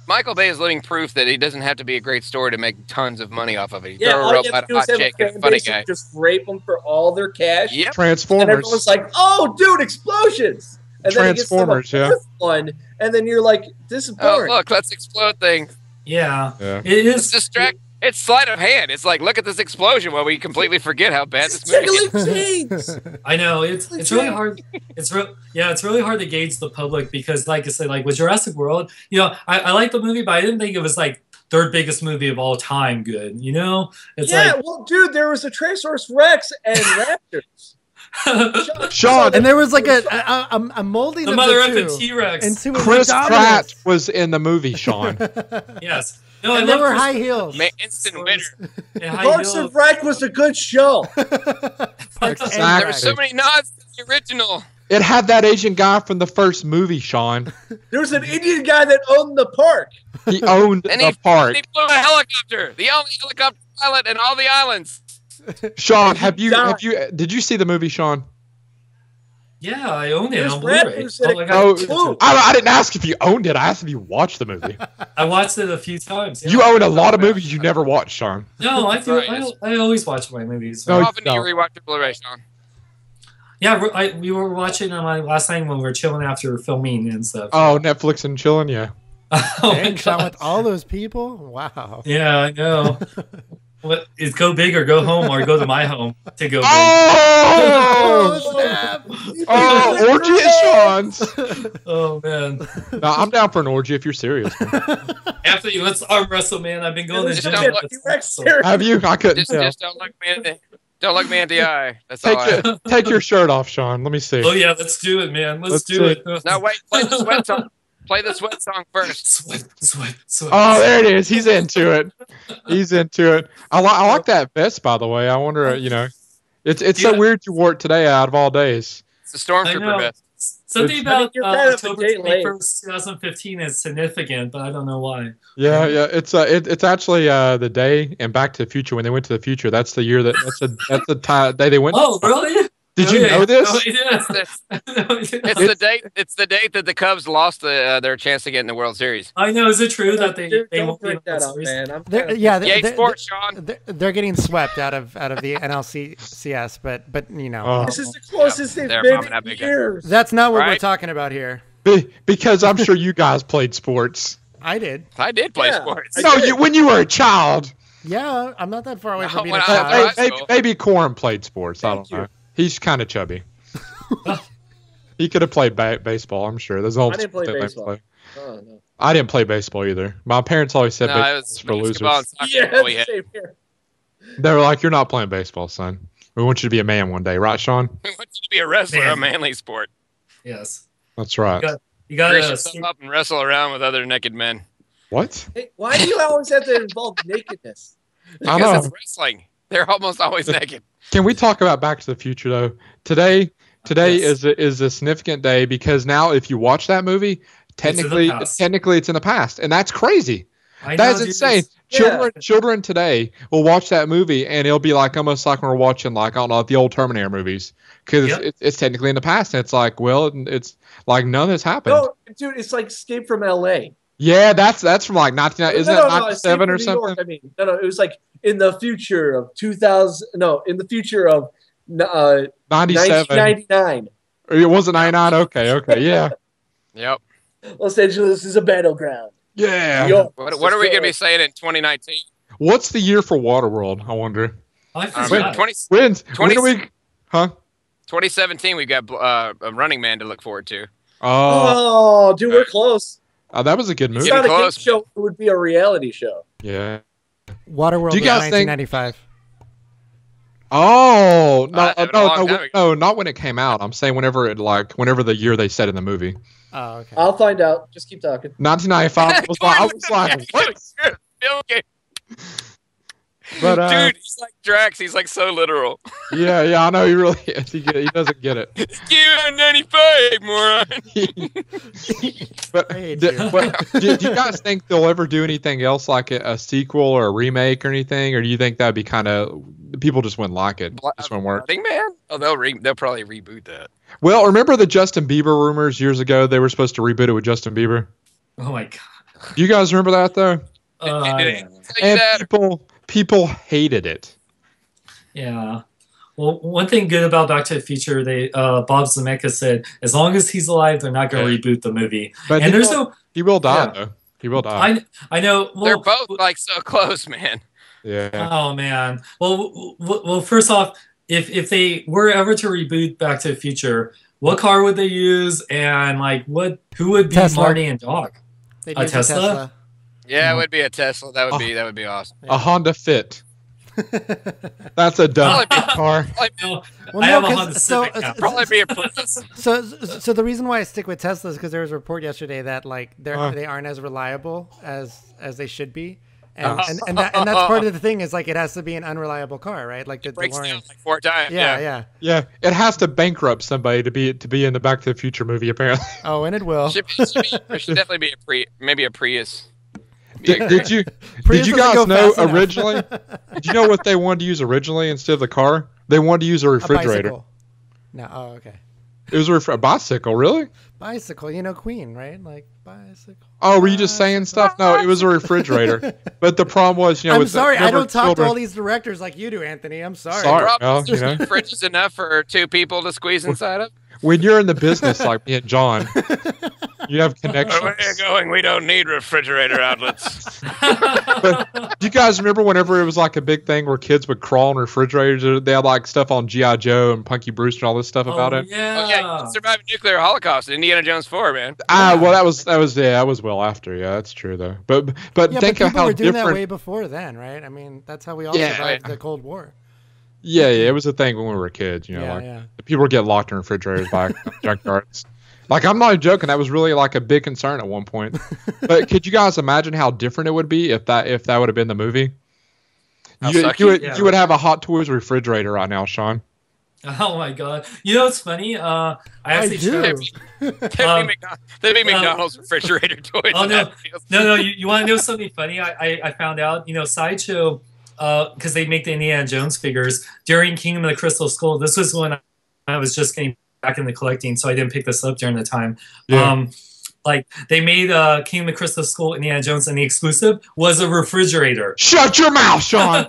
[SPEAKER 5] Michael Bay is living proof that he doesn't have to be a great story to make tons of money off of it.
[SPEAKER 6] Yeah, all you have to do is have a fan base and just rape them for all their cash.
[SPEAKER 5] Yep.
[SPEAKER 4] Transformers.
[SPEAKER 6] And everyone's like, "Oh, dude, explosions!" And
[SPEAKER 4] Transformers,
[SPEAKER 6] then one, and then you're like, "This is boring."
[SPEAKER 5] Oh, look, let's explode thing.
[SPEAKER 3] Yeah.
[SPEAKER 4] It
[SPEAKER 5] is. It's sleight of hand. It's like, look at this explosion while we completely forget how bad this movie is.
[SPEAKER 3] I know it's really hard. It's really hard to gauge the public because, like I said, like with Jurassic World, you know, I like the movie, but I didn't think it was like third biggest movie of all time. Good, you know? It's
[SPEAKER 6] well, dude, there was a Tyrannosaurus Rex and raptors.
[SPEAKER 4] Sean,
[SPEAKER 2] and there was like a molding
[SPEAKER 3] the
[SPEAKER 2] of
[SPEAKER 3] mother
[SPEAKER 2] the
[SPEAKER 3] of the T-Rex.
[SPEAKER 4] Chris Pratt was in the movie, Sean.
[SPEAKER 3] Yes.
[SPEAKER 2] No, and they were high heels.
[SPEAKER 5] Instant winner.
[SPEAKER 6] Parks and Rec was a good show.
[SPEAKER 4] Exactly.
[SPEAKER 5] There were so many nods to the original.
[SPEAKER 4] It had that Asian guy from the first movie, Sean.
[SPEAKER 6] There was an Indian guy that owned the park.
[SPEAKER 4] He owned the park.
[SPEAKER 5] He flew a helicopter. The only helicopter pilot in all the islands.
[SPEAKER 4] Sean, did you see the movie, Sean?
[SPEAKER 3] Yeah, I owned it on
[SPEAKER 6] Blu-ray.
[SPEAKER 4] I didn't ask if you owned it. I asked if you watched the movie.
[SPEAKER 3] I watched it a few times. Yeah.
[SPEAKER 4] You own a lot of movies you never watched, Sean.
[SPEAKER 3] No, I do. I always watch my movies.
[SPEAKER 5] How often do you rewatch your Blu-ray, Sean?
[SPEAKER 3] Yeah, we were watching them last night when we were chilling after filming and stuff.
[SPEAKER 4] Oh, Netflix and chilling, yeah.
[SPEAKER 2] Dang, Sean, with all those people? Wow.
[SPEAKER 3] Yeah, I know. What is go big or go home or go to my home to go big?
[SPEAKER 4] Oh, orgy at Sean's.
[SPEAKER 3] Oh man.
[SPEAKER 4] No, I'm down for an orgy if you're serious.
[SPEAKER 3] After you, let's arm wrestle, man. I've been going to the gym.
[SPEAKER 4] Have you? I couldn't.
[SPEAKER 5] Just don't look me in the eye. That's all.
[SPEAKER 4] Take your shirt off, Sean. Let me see.
[SPEAKER 3] Oh yeah, let's do it, man. Let's do it.
[SPEAKER 5] No, wait. Play the sweat song. Play the sweat song first.
[SPEAKER 3] Sweat.
[SPEAKER 4] Oh, there it is. He's into it. I like that vest, by the way. I wonder, it's so weird you wore it today out of all days.
[SPEAKER 5] It's a Stormtrooper vest.
[SPEAKER 3] Something about October 21st, 2015 is significant, but I don't know why.
[SPEAKER 4] Yeah. It's actually the day in Back to the Future when they went to the future. That's the year that's the day they went.
[SPEAKER 3] Oh, really?
[SPEAKER 4] Did you know this?
[SPEAKER 3] No, he didn't. No, he didn't.
[SPEAKER 5] It's the date that the Cubs lost their chance to get in the World Series.
[SPEAKER 3] I know. Is it true that they
[SPEAKER 6] Don't
[SPEAKER 3] won't be in
[SPEAKER 6] break
[SPEAKER 3] the
[SPEAKER 6] that
[SPEAKER 3] World
[SPEAKER 6] up,
[SPEAKER 3] Series?
[SPEAKER 6] man. I'm
[SPEAKER 2] They're-
[SPEAKER 6] kinda-
[SPEAKER 2] yeah,
[SPEAKER 5] Yay,
[SPEAKER 2] they-
[SPEAKER 5] sports, Sean.
[SPEAKER 2] they're getting swept out of the NLCS, but you know,
[SPEAKER 4] Oh.
[SPEAKER 6] This is the closest they've
[SPEAKER 5] they're
[SPEAKER 6] been
[SPEAKER 5] bombing that
[SPEAKER 6] in
[SPEAKER 5] big guy.
[SPEAKER 6] years.
[SPEAKER 2] that's not what we're
[SPEAKER 5] Right?
[SPEAKER 2] talking about here.
[SPEAKER 4] Because I'm sure you guys played sports.
[SPEAKER 2] I did.
[SPEAKER 5] I did play
[SPEAKER 6] Yeah.
[SPEAKER 5] sports.
[SPEAKER 6] I did.
[SPEAKER 4] When you were a child.
[SPEAKER 2] Yeah, I'm not that far away
[SPEAKER 5] No,
[SPEAKER 2] from being
[SPEAKER 5] when
[SPEAKER 2] a
[SPEAKER 5] I-
[SPEAKER 2] child.
[SPEAKER 5] when I-
[SPEAKER 4] Maybe Corim played sports. I
[SPEAKER 6] Thank
[SPEAKER 4] don't know.
[SPEAKER 6] you.
[SPEAKER 4] He's kind of chubby. He could have played baseball. I'm sure. There's
[SPEAKER 6] I didn't play
[SPEAKER 4] sport they
[SPEAKER 6] baseball.
[SPEAKER 4] play.
[SPEAKER 6] Oh, no.
[SPEAKER 4] I didn't play baseball either. My parents always said
[SPEAKER 5] No,
[SPEAKER 4] baseball
[SPEAKER 5] it
[SPEAKER 4] was
[SPEAKER 5] was
[SPEAKER 4] for losers.
[SPEAKER 5] basketball and soccer.
[SPEAKER 6] Yeah,
[SPEAKER 5] all we had.
[SPEAKER 6] same here.
[SPEAKER 4] They were like, "You're not playing baseball, son. We want you to be a man one day, right, Sean?"
[SPEAKER 5] We want you to be a wrestler, a manly sport.
[SPEAKER 3] Yes.
[SPEAKER 4] That's right.
[SPEAKER 3] You
[SPEAKER 5] Dress
[SPEAKER 3] gotta
[SPEAKER 5] yourself up and wrestle around with other naked men.
[SPEAKER 4] What?
[SPEAKER 6] Hey, why do you always have to involve nakedness?
[SPEAKER 4] I
[SPEAKER 5] Because
[SPEAKER 4] know.
[SPEAKER 5] it's wrestling. They're almost always naked.
[SPEAKER 4] Can we talk about Back to the Future though? Today
[SPEAKER 3] Yes.
[SPEAKER 4] is a significant day because now if you watch that movie, technically
[SPEAKER 3] past.
[SPEAKER 4] it's in the past, and that's crazy.
[SPEAKER 3] I
[SPEAKER 4] That's
[SPEAKER 3] know, dude,
[SPEAKER 4] insane.
[SPEAKER 3] it's-
[SPEAKER 4] Children today will watch that movie and it'll be like almost like when we're watching like I don't know the old Terminator movies because
[SPEAKER 3] Yep.
[SPEAKER 4] it's technically in the past and it's like well it's like none of this happened.
[SPEAKER 6] No, dude, it's like Escape from L.A.
[SPEAKER 4] Yeah, that's from like 19 isn't that 97
[SPEAKER 6] Escape
[SPEAKER 4] or
[SPEAKER 6] from New
[SPEAKER 4] something?
[SPEAKER 6] York, I mean, no, it was like in the future of 2000. No, in the future of
[SPEAKER 4] 97.
[SPEAKER 6] 1999.
[SPEAKER 4] Or it wasn't 99. Okay, yeah,
[SPEAKER 5] Yep.
[SPEAKER 6] Los Angeles is a battleground.
[SPEAKER 4] yeah.
[SPEAKER 6] New York
[SPEAKER 5] What are we going to be saying in 2019?
[SPEAKER 4] What's the year for Waterworld? I wonder.
[SPEAKER 3] I
[SPEAKER 5] When,
[SPEAKER 3] forgot.
[SPEAKER 5] 20,
[SPEAKER 4] When
[SPEAKER 5] 20
[SPEAKER 4] do we? Huh?
[SPEAKER 5] 2017, we've got a Running Man to look forward to.
[SPEAKER 4] Oh,
[SPEAKER 6] Oh, dude, we're close.
[SPEAKER 4] that was a good
[SPEAKER 6] It's
[SPEAKER 4] movie.
[SPEAKER 5] Getting
[SPEAKER 6] not a game
[SPEAKER 5] close.
[SPEAKER 6] show. It would be a reality show.
[SPEAKER 4] Yeah.
[SPEAKER 2] Waterworld
[SPEAKER 4] Do you
[SPEAKER 2] was
[SPEAKER 4] guys think-
[SPEAKER 2] 1995.
[SPEAKER 4] Oh no,
[SPEAKER 5] a long time ago.
[SPEAKER 4] no, not when it came out. I'm saying whenever the year they said in the movie.
[SPEAKER 2] Oh, okay.
[SPEAKER 6] I'll find out. Just keep talking.
[SPEAKER 4] 1995 was like, I was like, what?
[SPEAKER 5] Film game.
[SPEAKER 4] But
[SPEAKER 5] Dude, he's like Drax. He's like so literal.
[SPEAKER 4] yeah, I know he really is. He doesn't get it.
[SPEAKER 5] Q95, moron.
[SPEAKER 4] But
[SPEAKER 2] I hate
[SPEAKER 4] do
[SPEAKER 2] you.
[SPEAKER 4] you guys think they'll ever do anything else like a sequel or a remake or anything, or do you think that'd be kind of people just wouldn't like it? Just wouldn't work.
[SPEAKER 5] Running Man? Oh, they'll probably reboot that.
[SPEAKER 4] Well, remember the Justin Bieber rumors years ago? They were supposed to reboot it with Justin Bieber.
[SPEAKER 3] Oh my god.
[SPEAKER 4] Do you guys remember that though?
[SPEAKER 5] Did
[SPEAKER 3] Yeah.
[SPEAKER 5] it tell you
[SPEAKER 4] And
[SPEAKER 5] that?
[SPEAKER 4] people hated it.
[SPEAKER 3] Yeah. Well, one thing good about Back to the Future, they Bob Zemeckis said, as long as he's alive, they're not going to reboot the movie.
[SPEAKER 4] But
[SPEAKER 3] And there's no,
[SPEAKER 4] he will die
[SPEAKER 3] Yeah.
[SPEAKER 4] though. He will die.
[SPEAKER 3] I know. Well,
[SPEAKER 5] They're both like so close, man.
[SPEAKER 4] Yeah.
[SPEAKER 3] Oh man. Well. First off, if they were ever to reboot Back to the Future, what car would they use, and like who would be
[SPEAKER 2] Tesla.
[SPEAKER 3] Marty and Doc?
[SPEAKER 2] They'd
[SPEAKER 3] A
[SPEAKER 2] use
[SPEAKER 3] Tesla?
[SPEAKER 5] Yeah, it would be a Tesla. That would be awesome.
[SPEAKER 4] A Honda Fit. That's a dumb car.
[SPEAKER 3] No,
[SPEAKER 2] Well,
[SPEAKER 3] I
[SPEAKER 2] no,
[SPEAKER 3] have a
[SPEAKER 2] 'cause-
[SPEAKER 3] Honda
[SPEAKER 2] so-
[SPEAKER 3] Civic now.
[SPEAKER 5] Probably be a Prius.
[SPEAKER 2] So the reason why I stick with Tesla is because there was a report yesterday that like they aren't as reliable as they should be, and that's part of the thing is like it has to be an unreliable car, right? Like the
[SPEAKER 5] Breaks down
[SPEAKER 2] DeLorean.
[SPEAKER 5] like 4 times.
[SPEAKER 2] Yeah.
[SPEAKER 4] Yeah, it has to bankrupt somebody to be in the Back to the Future movie. Apparently.
[SPEAKER 2] Oh, and it will.
[SPEAKER 5] Should definitely be maybe a Prius.
[SPEAKER 4] Did you
[SPEAKER 2] Prius doesn't
[SPEAKER 4] guys
[SPEAKER 2] go
[SPEAKER 4] know
[SPEAKER 2] fast enough.
[SPEAKER 4] originally? Did you know what they wanted to use originally instead of the car? They wanted to use a
[SPEAKER 2] A
[SPEAKER 4] refrigerator.
[SPEAKER 2] bicycle. No. Oh, okay.
[SPEAKER 4] It was a bicycle, really?
[SPEAKER 2] Bicycle. You know Queen, right? Like bicycle.
[SPEAKER 4] Oh, were you just saying stuff? No, it was a refrigerator. But the problem was,
[SPEAKER 2] I'm
[SPEAKER 4] with the-
[SPEAKER 2] sorry. I
[SPEAKER 4] remember
[SPEAKER 2] don't talk to
[SPEAKER 4] children-
[SPEAKER 2] all these directors like you do, Anthony. I'm sorry.
[SPEAKER 4] Sorry.
[SPEAKER 5] Problem
[SPEAKER 4] Well,
[SPEAKER 5] is, fridge is enough for 2 people to squeeze inside of.
[SPEAKER 4] When you're in the business like me and John, you have
[SPEAKER 5] Where are
[SPEAKER 4] connections.
[SPEAKER 5] you going? We don't need refrigerator outlets.
[SPEAKER 4] But do you guys remember whenever it was like a big thing where kids would crawl in refrigerators? They had like stuff on G.I. Joe and Punky Brewster and all this stuff about it.
[SPEAKER 3] Yeah.
[SPEAKER 5] Oh, yeah, you survived a nuclear holocaust in Indiana Jones 4, man.
[SPEAKER 4] Well, that was well after. Yeah, that's true though. But
[SPEAKER 2] Yeah,
[SPEAKER 4] think
[SPEAKER 2] but
[SPEAKER 4] of
[SPEAKER 2] people
[SPEAKER 4] how
[SPEAKER 2] were doing that
[SPEAKER 4] different.
[SPEAKER 2] way before then, right? I mean, that's how we all
[SPEAKER 4] Yeah.
[SPEAKER 2] survived the Cold War.
[SPEAKER 4] Yeah, it was a thing when we were kids. You know,
[SPEAKER 2] Yeah,
[SPEAKER 4] like
[SPEAKER 2] yeah.
[SPEAKER 4] people would get locked in refrigerators by junkyards. Like I'm not even joking. That was really like a big concern at one point. But could you guys imagine how different it would be if that would have been the movie?
[SPEAKER 5] How
[SPEAKER 4] You
[SPEAKER 5] sucky.
[SPEAKER 4] would have a Hot Toys refrigerator right now, Sean.
[SPEAKER 3] Oh my god. You know what's funny? I actually
[SPEAKER 2] do.
[SPEAKER 3] Um,
[SPEAKER 5] There'd be McDonald's refrigerator toys.
[SPEAKER 3] Oh
[SPEAKER 5] in
[SPEAKER 3] no,
[SPEAKER 5] that field.
[SPEAKER 3] no! You want to know something funny? I found out. You know, Sideshow, because they make the Indiana Jones figures during Kingdom of the Crystal Skull. This was when I was just getting back into collecting, so I didn't pick this up during the time.
[SPEAKER 4] Yeah.
[SPEAKER 3] Like they made Kingdom of the Crystal Skull Indiana Jones, and the exclusive was a refrigerator.
[SPEAKER 4] Shut your mouth, Sean.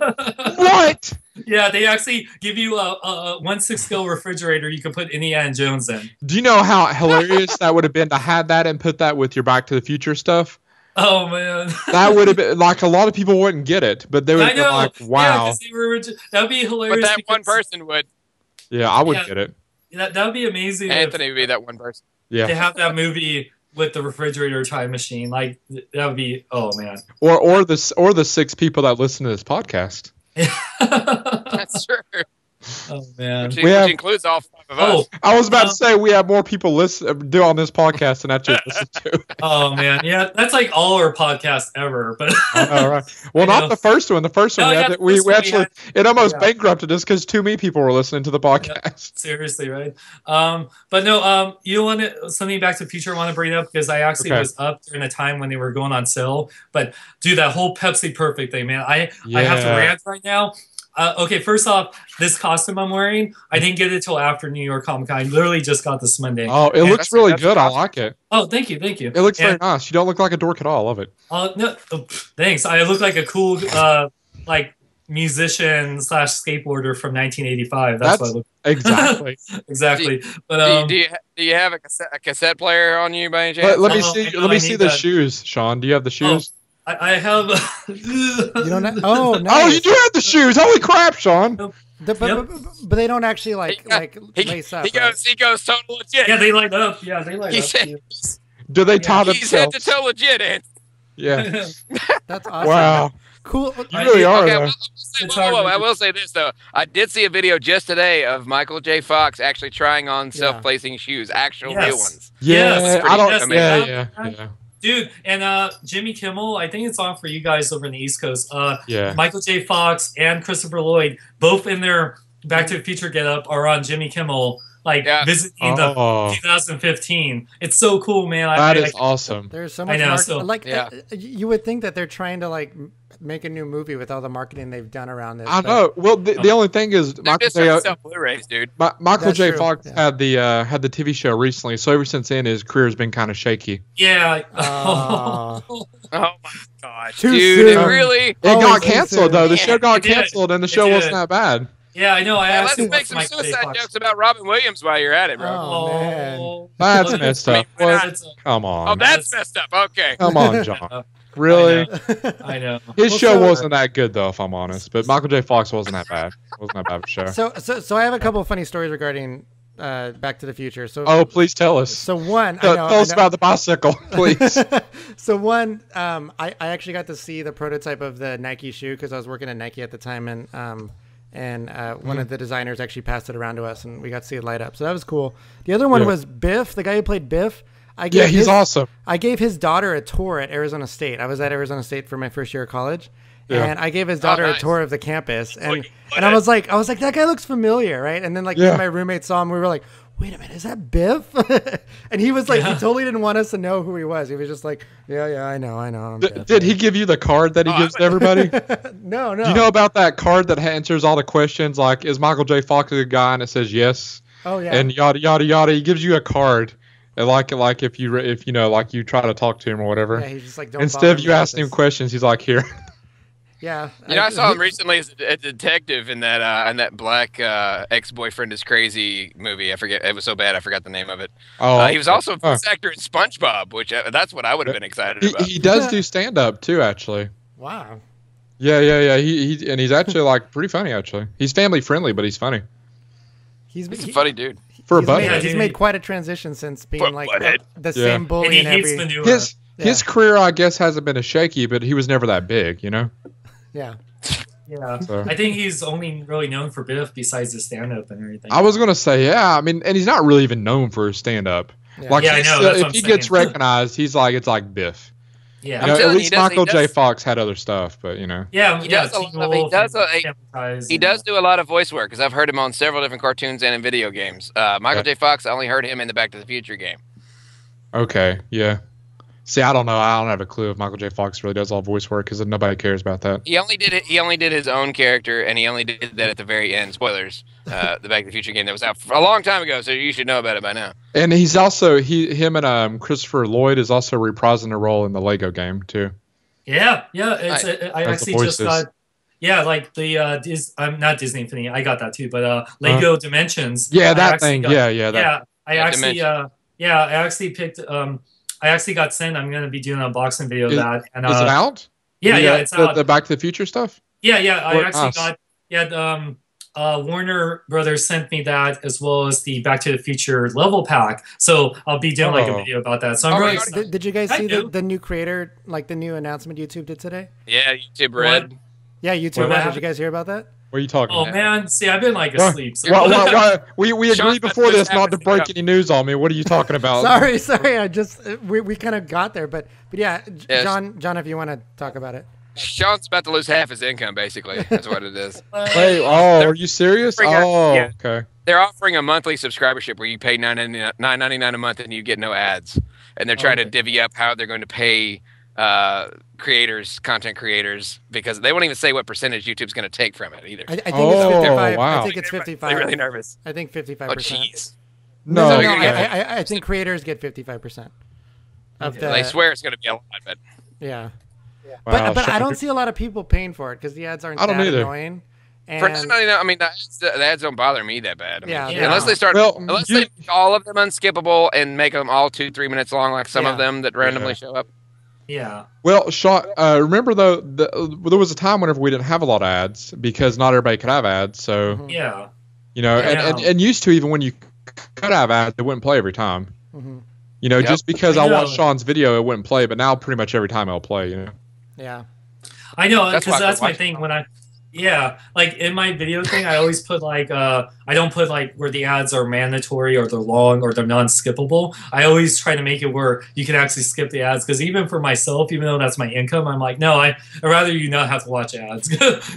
[SPEAKER 4] What?
[SPEAKER 3] Yeah, they actually give you a 1/6 scale refrigerator you can put Indiana Jones in.
[SPEAKER 4] Do you know how hilarious that would have been to have that and put that with your Back to the Future stuff?
[SPEAKER 3] Oh man,
[SPEAKER 4] that would have been like a lot of people wouldn't get it, but they would have been like, "Wow,
[SPEAKER 3] that would be hilarious."
[SPEAKER 5] But that one person would.
[SPEAKER 4] Yeah, I would get it.
[SPEAKER 3] That would be amazing.
[SPEAKER 5] Anthony would be that one person.
[SPEAKER 4] Yeah,
[SPEAKER 3] to have that movie with the refrigerator time machine, like that would be. Oh man.
[SPEAKER 4] Or the 6 people that listen to this podcast.
[SPEAKER 5] That's true.
[SPEAKER 3] Oh man,
[SPEAKER 5] which includes all 5 of us.
[SPEAKER 4] I was about to say we have more people do on this podcast than actually listen to.
[SPEAKER 3] Oh man, yeah, that's like all our podcasts ever. But
[SPEAKER 4] all right, well, not the first one. The first one we actually it almost bankrupted us because too many people were listening to the podcast.
[SPEAKER 3] Yeah, seriously, right? But no, you want something Back to the Future? I want to bring up because I actually was up during a time when they were going on sale. But dude, that whole Pepsi Perfect thing, man, I have to rant right now. Okay, first off, this costume I'm wearing, I didn't get it till after New York Comic Con. I literally just got this Monday.
[SPEAKER 4] Oh, it looks really good. I like it.
[SPEAKER 3] Oh, thank you, thank you.
[SPEAKER 4] It looks very nice. You don't look like a dork at all. I love it.
[SPEAKER 3] No, thanks. I look like a cool like musician / skateboarder from 1985. That's what I look.
[SPEAKER 4] Exactly.
[SPEAKER 3] Exactly. But
[SPEAKER 5] do you have a cassette player on you by any chance?
[SPEAKER 4] Let me see. Let me see the shoes, Sean. Do you have the shoes?
[SPEAKER 3] I have.
[SPEAKER 2] You don't have, oh, nice.
[SPEAKER 4] Oh, you do have the shoes. Holy crap, Sean.
[SPEAKER 2] But they don't actually lace up.
[SPEAKER 5] He goes total legit.
[SPEAKER 3] Yeah, they light up. Yeah, they light up.
[SPEAKER 4] Do they tie themselves?
[SPEAKER 5] He's head to toe legit, Ant.
[SPEAKER 4] Yeah.
[SPEAKER 2] That's awesome.
[SPEAKER 4] Wow.
[SPEAKER 2] Cool.
[SPEAKER 4] You really are.
[SPEAKER 5] Okay, I will say this though. I did see a video just today of Michael J. Fox actually trying on self-placing shoes, actual real ones.
[SPEAKER 4] Yeah, I don't. Yeah.
[SPEAKER 3] Dude, and Jimmy Kimmel, I think it's on for you guys over in the East Coast. Michael J. Fox and Christopher Lloyd, both in their Back to the Future getup, are on Jimmy Kimmel, visiting the 2015. It's so cool, man.
[SPEAKER 4] That is awesome.
[SPEAKER 2] There's so much you would think that they're trying to make a new movie with all the marketing they've done around this.
[SPEAKER 4] I know. Well, the only thing is Michael J. Fox had the TV show recently, so ever since then his career has been kind of shaky.
[SPEAKER 3] Yeah.
[SPEAKER 5] Oh my gosh,
[SPEAKER 2] dude!
[SPEAKER 5] It really
[SPEAKER 4] it got canceled though. The show got canceled, and the show wasn't that bad.
[SPEAKER 3] Yeah, I know.
[SPEAKER 5] Let's make some suicide jokes about Robin Williams while you're at it, bro.
[SPEAKER 2] Oh man,
[SPEAKER 4] that's messed up. Come on.
[SPEAKER 5] Oh, that's messed up. Okay.
[SPEAKER 4] Come on, John. Really?
[SPEAKER 3] I know.
[SPEAKER 4] His show wasn't that good, though, if I'm honest. But Michael J. Fox wasn't that bad. Wasn't that bad of a show.
[SPEAKER 2] So I have a couple of funny stories regarding Back to the Future.
[SPEAKER 4] Please tell us.
[SPEAKER 2] So one,
[SPEAKER 4] tell us about the bicycle, please.
[SPEAKER 2] So one, I actually got to see the prototype of the Nike shoe because I was working at Nike at the time, and one of the designers actually passed it around to us, and we got to see it light up. So that was cool. The other one was Biff, the guy who played Biff.
[SPEAKER 4] He's awesome.
[SPEAKER 2] I gave his daughter a tour at Arizona State. I was at Arizona State for my first year of college, and I gave his daughter a tour of the campus, and I was like, that guy looks familiar, right? And then my roommate saw him, we were like, wait a minute, is that Biff? And he was like, he totally didn't want us to know who he was. He was just like, yeah, I know.
[SPEAKER 4] Did he give you the card that he gives to everybody?
[SPEAKER 2] No.
[SPEAKER 4] Do you know about that card that answers all the questions? Like, is Michael J. Fox a good guy? And it says yes.
[SPEAKER 2] Oh yeah.
[SPEAKER 4] And yada yada yada. He gives you a card. And like if you try to talk to him or whatever.
[SPEAKER 2] Yeah, he's just like, don't
[SPEAKER 4] instead of you asking him questions, he's like, here.
[SPEAKER 2] Yeah.
[SPEAKER 5] I saw him recently as a detective in that black ex-boyfriend is crazy movie. I forget. It was so bad I forgot the name of it. He was also a voice actor in SpongeBob, which that's what I would have been excited about.
[SPEAKER 4] He does do stand-up too, actually.
[SPEAKER 2] Wow.
[SPEAKER 4] Yeah. He's actually pretty funny actually. He's family friendly, but he's funny.
[SPEAKER 5] He's a funny dude.
[SPEAKER 4] For a butthead.
[SPEAKER 2] He's made quite a transition since being the same bully in every.
[SPEAKER 4] His career, I guess, hasn't been as shaky, but he was never that big, you know.
[SPEAKER 2] Yeah.
[SPEAKER 3] Yeah. So. I think he's only really known for Biff besides the stand-up and everything.
[SPEAKER 4] I was gonna say, I mean, and he's not really even known for his stand-up.
[SPEAKER 3] Yeah. I know.
[SPEAKER 4] If he gets recognized, it's like Biff.
[SPEAKER 3] Yeah.
[SPEAKER 4] At least Michael J. Fox had other stuff, but
[SPEAKER 3] Yeah,
[SPEAKER 5] he does do a lot of voice work because I've heard him on several different cartoons and in video games. Michael J. Fox, I only heard him in the Back to the Future game.
[SPEAKER 4] Okay, yeah. See, I don't know. I don't have a clue if Michael J. Fox really does all voice work because nobody cares about that.
[SPEAKER 5] He only did it. He only did his own character, and he only did that at the very end. Spoilers. The Back to the Future game that was out a long time ago, so you should know about it by now.
[SPEAKER 4] And he's also him and Christopher Lloyd is also reprising a role in the Lego game too.
[SPEAKER 3] Yeah. I actually just got. Yeah, like the I'm not Disney Infinity. I got that too, but Lego Dimensions.
[SPEAKER 4] Yeah, that thing.
[SPEAKER 3] I actually picked. I actually got sent. I'm gonna be doing an unboxing video of that. And,
[SPEAKER 4] is it out?
[SPEAKER 3] Yeah, it's out.
[SPEAKER 4] The Back to the Future stuff.
[SPEAKER 3] Yeah. I actually got. Yeah, Warner Brothers sent me that as well as the Back to the Future level pack. So I'll be doing like a video about that. So I'm really excited.
[SPEAKER 2] Did you guys see the new creator, like the new announcement YouTube did today?
[SPEAKER 5] Yeah, YouTube Red.
[SPEAKER 2] Yeah, YouTube Red. Did you guys hear about that?
[SPEAKER 4] What are you talking about?
[SPEAKER 3] Oh man, see, I've been like asleep. So.
[SPEAKER 4] We agreed before this not to break any news on me. What are you talking about?
[SPEAKER 2] Sorry. I just we kind of got there, but yeah, John, if you want to talk about it.
[SPEAKER 5] Sean's about to lose half his income, basically. That's what it is.
[SPEAKER 4] Wait, are you serious? Okay.
[SPEAKER 5] They're offering a monthly subscribership where you pay $9.99 a month and you get no ads. And they're trying to divvy up how they're going to pay content creators, because they won't even say what percentage YouTube's going to take from it either.
[SPEAKER 2] I think it's 55.
[SPEAKER 4] Wow.
[SPEAKER 2] I think it's 55.
[SPEAKER 5] I'm really nervous.
[SPEAKER 2] I think 55%.
[SPEAKER 5] Oh, jeez.
[SPEAKER 2] No. I think creators get 55% of the.
[SPEAKER 5] They swear it's going to be a lot, but
[SPEAKER 2] yeah.
[SPEAKER 4] Wow,
[SPEAKER 2] but I don't see a lot of people paying for it because the ads aren't that annoying. And
[SPEAKER 5] for $9.99, I mean, the ads don't bother me that bad. I mean,
[SPEAKER 2] unless
[SPEAKER 5] they make all of them unskippable and make them all 2-3 minutes long, like some of them that randomly show up.
[SPEAKER 3] Yeah.
[SPEAKER 4] Well, Sean, remember though, there was a time whenever we didn't have a lot of ads because not everybody could have ads. So
[SPEAKER 3] yeah,
[SPEAKER 4] and used to, even when you could have ads, it wouldn't play every time. You know, just because I watched Sean's video, it wouldn't play, but now pretty much every time it'll play. You know.
[SPEAKER 2] Yeah.
[SPEAKER 3] I know, because that's my thing when like in my video thing, I always put like I don't put like where the ads are mandatory or they're long or they're non-skippable. I always try to make it where you can actually skip the ads, because even for myself, even though that's my income, I'm like, no, I'd rather you not have to watch ads.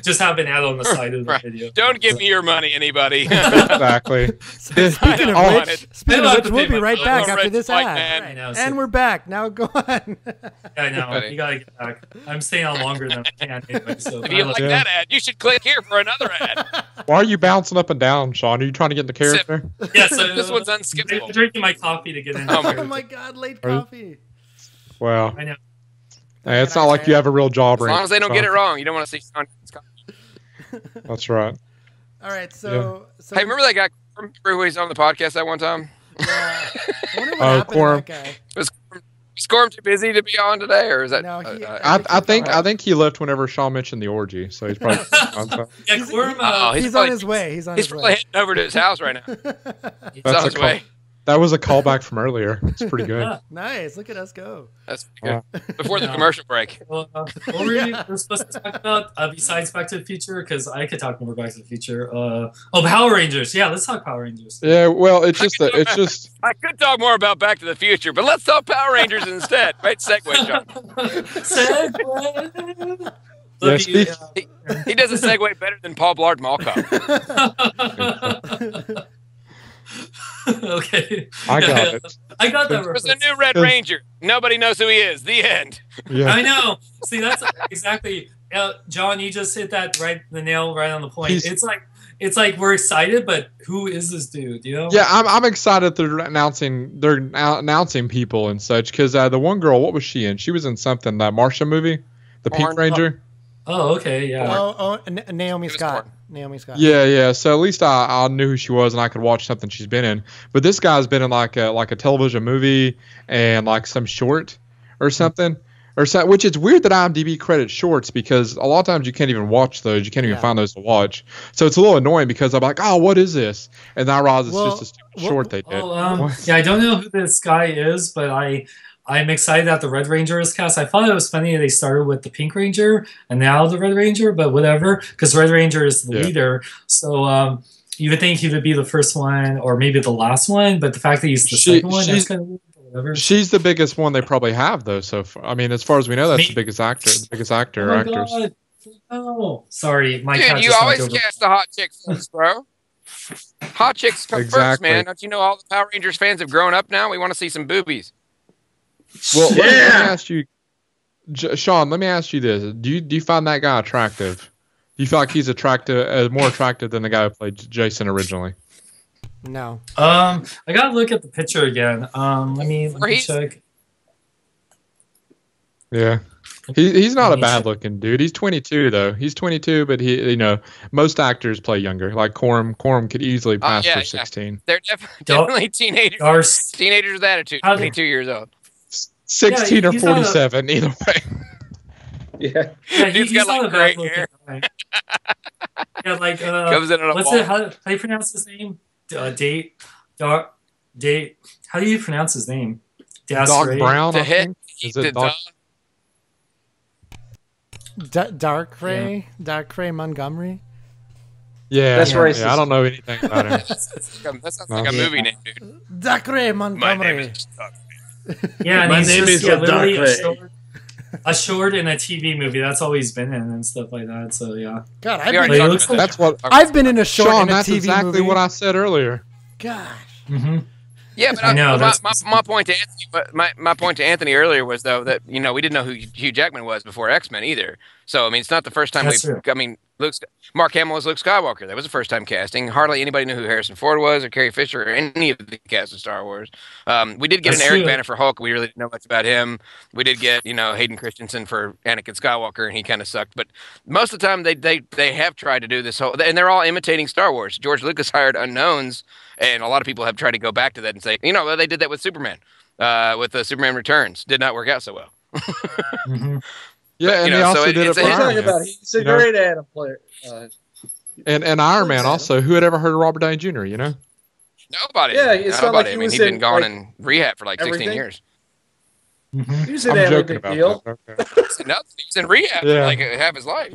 [SPEAKER 3] Just have an ad on the side of the video.
[SPEAKER 5] Don't give me your money, anybody.
[SPEAKER 4] Exactly.
[SPEAKER 2] Speaking of which, we'll be right back after this ad. And we're back. Now go on.
[SPEAKER 3] I know. You gotta get back. I'm staying on longer than I can anyway. So
[SPEAKER 5] if you like that ad, you should click here for another ad.
[SPEAKER 4] Why are you bouncing up and down, Sean? Are you trying to get into character?
[SPEAKER 3] Yeah, so
[SPEAKER 5] this one's unskippable.
[SPEAKER 3] I'm drinking my coffee to get into
[SPEAKER 2] Oh my god, late coffee.
[SPEAKER 4] Well,
[SPEAKER 3] I know.
[SPEAKER 4] Hey, it's not like you have a real job.
[SPEAKER 5] As long as they don't get it wrong, you don't want to see Sean's coffee.
[SPEAKER 4] That's right.
[SPEAKER 2] All right, so
[SPEAKER 5] hey, remember that guy who was on the podcast that one time?
[SPEAKER 2] Yeah. I wonder what happened to that guy.
[SPEAKER 5] Was Corim too busy to be on today, or is that?
[SPEAKER 2] No,
[SPEAKER 4] I think he left whenever Sean mentioned the orgy, so he's probably.
[SPEAKER 2] He's on his way. He's
[SPEAKER 5] probably heading over to his house right now. He's on his way.
[SPEAKER 4] That was a callback from earlier. It's pretty good.
[SPEAKER 2] Nice. Look at us go.
[SPEAKER 5] That's good. Before the commercial break.
[SPEAKER 3] Well, what were we supposed to talk about besides Back to the Future? Because I could talk more Back to the Future. Power Rangers. Yeah, let's talk Power Rangers.
[SPEAKER 4] Yeah, well, it's just.
[SPEAKER 5] I could talk more about Back to the Future, but let's talk Power Rangers instead. Great segue, John.
[SPEAKER 3] Segue.
[SPEAKER 4] Yes,
[SPEAKER 5] he does a segue better than Paul Blart Mall Cop.
[SPEAKER 3] Okay.
[SPEAKER 4] I got it.
[SPEAKER 3] I got that.
[SPEAKER 5] There's a new Red Ranger. Nobody knows who he is. The end.
[SPEAKER 4] Yeah.
[SPEAKER 3] I know. See, that's exactly. John, you just hit the nail right on the point. It's like we're excited, but who is this dude? You know?
[SPEAKER 4] Yeah, I'm excited they're announcing people and such, because the one girl, what was she in? She was in something, that Marsha movie, the Pink Ranger.
[SPEAKER 3] Oh, okay, yeah.
[SPEAKER 2] Naomi Scott. Naomi Scott.
[SPEAKER 4] Yeah. So at least I knew who she was, and I could watch something she's been in. But this guy's been in like a television movie and like some short or something. Which is weird that IMDb credits shorts, because a lot of times you can't even watch those. You can't even find those to watch. So it's a little annoying, because I'm like, oh, what is this? And then I realize it's just a stupid short they did.
[SPEAKER 3] Yeah, I don't know who this guy is, but I'm excited that the Red Ranger is cast. I thought it was funny they started with the Pink Ranger and now the Red Ranger, but whatever, because Red Ranger is the leader. So you would think he would be the first one or maybe the last one, but the fact that he's the second one, that's kind of weird. Whatever.
[SPEAKER 4] She's the biggest one they probably have, though. So far. I mean, as far as we know, that's the biggest actor or actress.
[SPEAKER 3] God. Oh, sorry, my
[SPEAKER 5] dude, you always cast the hot chicks first, bro. Hot chicks come first, man. Don't you know all the Power Rangers fans have grown up now? We want to see some boobies.
[SPEAKER 4] Well, let me ask you, Sean. Let me ask you this: Do you find that guy attractive? Do you feel like he's attractive, more attractive than the guy who played Jason originally?
[SPEAKER 2] No.
[SPEAKER 3] I gotta look at the picture again. Let me check.
[SPEAKER 4] Yeah. He's not a bad looking dude. He's 22 though. He's 22, but most actors play younger. Like Corim could easily pass for 16.
[SPEAKER 5] They're definitely teenagers. Teenagers with attitude. 22 years old.
[SPEAKER 4] 16 or 47, either way.
[SPEAKER 6] Yeah.
[SPEAKER 5] He's got like great hair.
[SPEAKER 3] Yeah, like
[SPEAKER 5] comes in on a
[SPEAKER 3] what's
[SPEAKER 5] ball.
[SPEAKER 3] it? How do you pronounce his name? Date. How do you pronounce his name?
[SPEAKER 4] Dog Brown. I think. Is it Dog?
[SPEAKER 2] Dark Ray Montgomery.
[SPEAKER 4] Yeah,
[SPEAKER 6] that's racist.
[SPEAKER 4] Yeah, I don't know anything about him.
[SPEAKER 5] That sounds like a movie name, dude.
[SPEAKER 2] Dark Ray Montgomery.
[SPEAKER 5] My name is Dark.
[SPEAKER 3] Yeah, and
[SPEAKER 6] my
[SPEAKER 3] he's
[SPEAKER 6] name
[SPEAKER 3] just,
[SPEAKER 6] is Dark Ray.
[SPEAKER 3] A short in a TV movie. That's all he's been in and stuff like that. So yeah.
[SPEAKER 2] God,
[SPEAKER 3] I've
[SPEAKER 2] been in a short
[SPEAKER 4] Sean,
[SPEAKER 2] in a
[SPEAKER 4] that's
[SPEAKER 2] TV
[SPEAKER 4] exactly
[SPEAKER 2] movie.
[SPEAKER 4] what I said earlier.
[SPEAKER 2] Gosh.
[SPEAKER 3] Mm-hmm.
[SPEAKER 5] Yeah, but
[SPEAKER 3] I know,
[SPEAKER 5] my point to Anthony, my point to Anthony earlier was though that we didn't know who Hugh Jackman was before X-Men either. So I mean, it's not the first time Mark Hamill was Luke Skywalker. That was the first time casting. Hardly anybody knew who Harrison Ford was or Carrie Fisher or any of the cast of Star Wars. We did get an Eric Bana for Hulk. We really didn't know much about him. We did get Hayden Christensen for Anakin Skywalker, and he kind of sucked. But most of the time, they have tried to do this whole, and they're all imitating Star Wars. George Lucas hired unknowns, and a lot of people have tried to go back to that and say, they did that with Superman, with Superman Returns. Did not work out so well.
[SPEAKER 4] Mm-hmm. Yeah, and he also did it for Iron Man.
[SPEAKER 6] He's a great Adam player.
[SPEAKER 4] And Iron Man also. Who had ever heard of Robert Downey Jr.,
[SPEAKER 5] Nobody.
[SPEAKER 6] Yeah, it's not like he was
[SPEAKER 5] he'd been gone
[SPEAKER 6] in
[SPEAKER 5] in rehab for like 16 years.
[SPEAKER 3] Mm-hmm.
[SPEAKER 6] He was in every big deal.
[SPEAKER 5] He was in rehab for like half his life.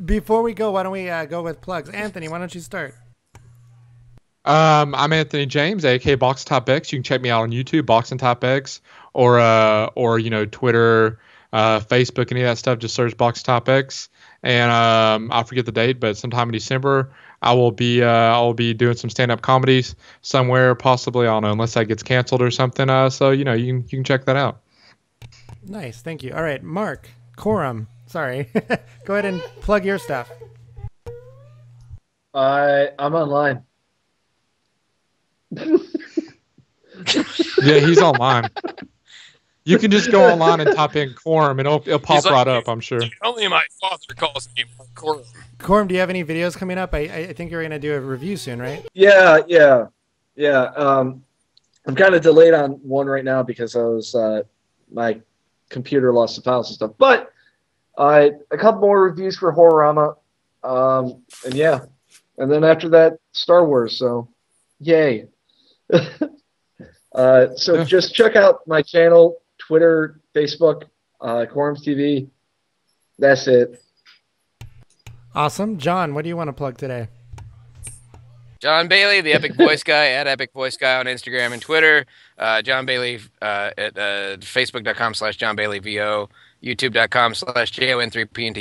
[SPEAKER 2] Before we go, why don't we go with plugs? Anthony, why don't you start?
[SPEAKER 4] I'm Anthony James, aka Boxintypex. You can check me out on YouTube, Boxintypex, or Twitter, Facebook, any of that stuff. Just search Boxintypex. And I forget the date, but sometime in December, I will be doing some stand-up comedies somewhere, possibly. I don't know, unless that gets canceled or something. So you can check that out.
[SPEAKER 2] Nice, thank you. All right, Mark Corim. Sorry, go ahead and plug your stuff.
[SPEAKER 6] I'm online.
[SPEAKER 4] Yeah, he's online. You can just go online and type in Corim, and it'll pop right up, I'm sure.
[SPEAKER 5] Only my father calls me Corim.
[SPEAKER 2] Corim, do you have any videos coming up? I think you're going to do a review soon, right?
[SPEAKER 6] Yeah. I'm kind of delayed on one right now because I was my computer lost the files and stuff. But a couple more reviews for Horrorama, and yeah, and then after that, Star Wars. So, yay! Just check out my channel, Twitter, Facebook, KorimTV. That's it.
[SPEAKER 2] Awesome. John, what do you want to plug today?
[SPEAKER 5] John Bailey, the Epic Voice Guy, at Epic Voice Guy on Instagram and Twitter. John Bailey at Facebook.com/John Bailey VO, YouTube.com/JON3P and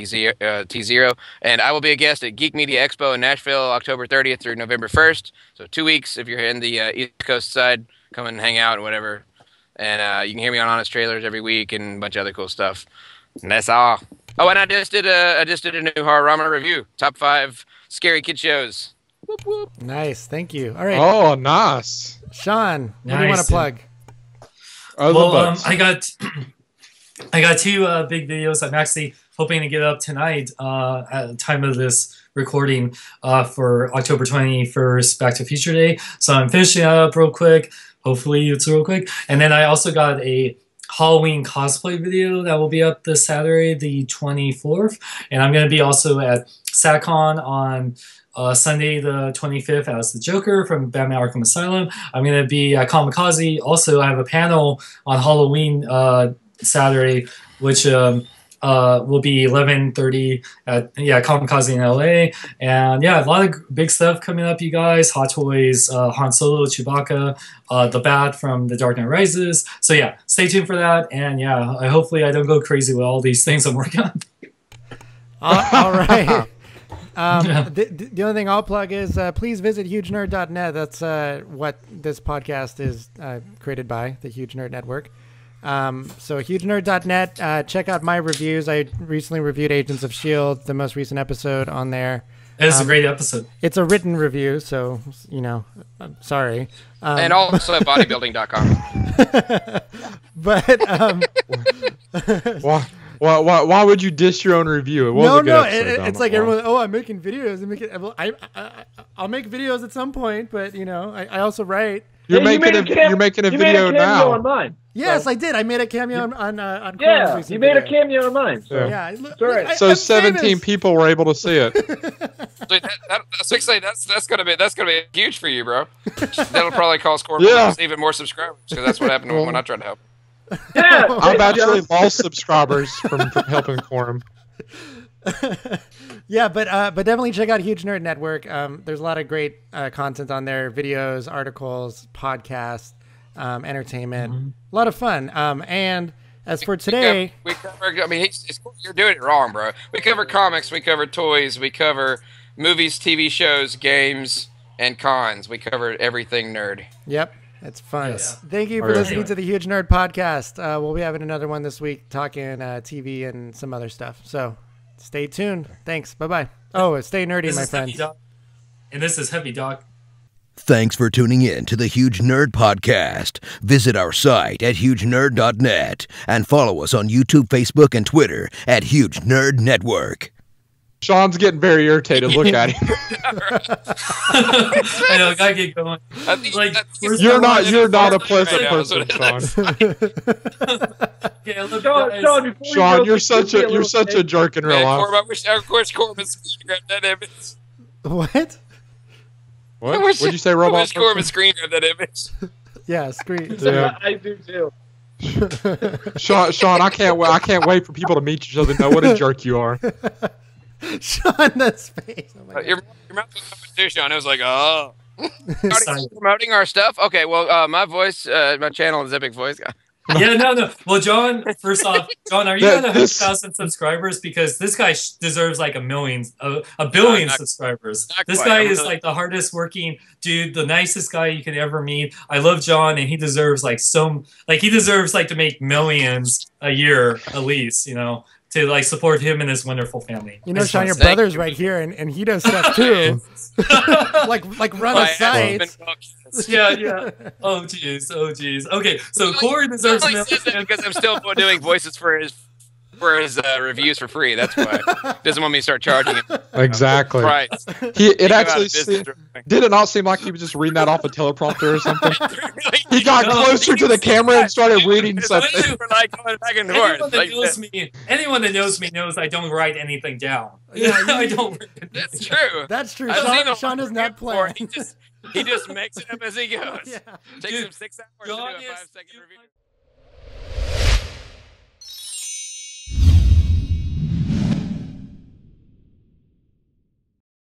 [SPEAKER 5] T0. And I will be a guest at Geek Media Expo in Nashville, October 30th through November 1st. So 2 weeks. If you're in the East Coast side, come and hang out and whatever. And you can hear me on Honest Trailers every week and a bunch of other cool stuff. And that's all. Oh, and I just did a new Horrorama review. Top 5 scary kid shows. Whoop, whoop.
[SPEAKER 2] Nice, thank you. All right.
[SPEAKER 4] Oh, nice.
[SPEAKER 2] Sean, what do you want to plug?
[SPEAKER 3] Well, I got 2 big videos. I'm actually hoping to get up tonight at the time of this recording for October 21st, Back to Future Day. So I'm finishing that up real quick. Hopefully it's real quick. And then I also got a Halloween cosplay video that will be up this Saturday, the 24th. And I'm going to be also at SatCon on Sunday the 25th as the Joker from Batman Arkham Asylum. I'm going to be at Kamikaze. Also, I have a panel on Halloween Saturday, which will be 11:30 at Kamikaze in LA. And yeah, a lot of big stuff coming up, you guys. Hot Toys, Han Solo, Chewbacca, the Bat from The Dark Knight Rises. So yeah, stay tuned for that. And yeah, hopefully I don't go crazy with all these things I'm working on.
[SPEAKER 2] All right. The only thing I'll plug is please visit hugenerd.net. That's what this podcast is created by, the Huge Nerd Network. So hugenerd.net. Check out my reviews. I recently reviewed Agents of S.H.I.E.L.D., the most recent episode on there.
[SPEAKER 3] It's a great episode.
[SPEAKER 2] It's a written review, so, I'm sorry.
[SPEAKER 5] And also at bodybuilding.com.
[SPEAKER 2] But
[SPEAKER 4] why would you diss your own review? It was a good episode,
[SPEAKER 2] it's like everyone. Oh, I'm making videos. I'll make videos at some point, but I also write.
[SPEAKER 4] You're making a video now.
[SPEAKER 6] On mine.
[SPEAKER 2] Yes, so. I did. I made a cameo on
[SPEAKER 6] yeah, you made a cameo on mine. So.
[SPEAKER 2] Yeah.
[SPEAKER 4] So 17 people were able to see it.
[SPEAKER 5] That's gonna be huge for you, bro. That'll probably cause Corim even more subscribers, because that's what happened when I tried to help.
[SPEAKER 6] Yeah,
[SPEAKER 4] I've actually lost subscribers from helping Corim.
[SPEAKER 2] Yeah, but definitely check out Huge Nerd Network. There's a lot of great content on there: videos, articles, podcasts, entertainment. A lot of fun. And as for today,
[SPEAKER 5] we cover. I mean, you're doing it wrong, bro. We cover comics, we cover toys, we cover movies, TV shows, games, and cons. We cover everything nerd.
[SPEAKER 2] Yep. It's fun.
[SPEAKER 3] Yes.
[SPEAKER 2] Thank you for listening to the Huge Nerd Podcast. We'll be having another one this week talking TV and some other stuff. So stay tuned. Thanks. Bye-bye. Oh, stay nerdy, my friends.
[SPEAKER 3] And this is Heavy Dog.
[SPEAKER 1] Thanks for tuning in to the Huge Nerd Podcast. Visit our site at hugenerd.net and follow us on YouTube, Facebook, and Twitter at Huge Nerd Network.
[SPEAKER 4] Sean's getting very irritated. Look at him.
[SPEAKER 3] I know, gotta get going.
[SPEAKER 4] You're not a pleasant person, Sean. Sean, you're such a jerk in real life.
[SPEAKER 5] I wish Corim screen grabbed that image.
[SPEAKER 2] What?
[SPEAKER 4] What'd you say, Robot?
[SPEAKER 5] I wish Corim screen grabbed that image.
[SPEAKER 2] Yeah, screen.
[SPEAKER 6] Yeah. I do too.
[SPEAKER 4] Sean, I can't wait for people to meet you so they know what a jerk you are.
[SPEAKER 2] Sean, that's face. Oh
[SPEAKER 5] your mouth was open too, Sean. It was like, oh. Promoting our stuff? Okay, well, my voice, my channel is Epic Voice.
[SPEAKER 3] Yeah, no. Well, John, first off, John, are you at 100,000 subscribers? Because this guy deserves like a billion subscribers. This guy is like the hardest working dude, the nicest guy you can ever meet. I love John, and he deserves to make millions a year at least, to like support him and his wonderful family.
[SPEAKER 2] Sean, your brother's right here, and he does stuff too. like run a site.
[SPEAKER 3] Yeah. Oh jeez. Okay, so Corey deserves
[SPEAKER 5] because I'm still doing voices for his reviews for free. That's why he doesn't want me to start charging him.
[SPEAKER 4] Exactly.
[SPEAKER 5] Right.
[SPEAKER 4] Did it not seem like he was just reading that off a teleprompter or something? He got closer to the camera and started reading something.
[SPEAKER 3] Anyone that knows me knows I don't write anything down.
[SPEAKER 2] Yeah,
[SPEAKER 3] I don't.
[SPEAKER 5] That's true.
[SPEAKER 2] That's true. Sean does not play.
[SPEAKER 5] He just makes it up as he goes.
[SPEAKER 2] Yeah.
[SPEAKER 5] Takes him 6 hours to do a 5-second review.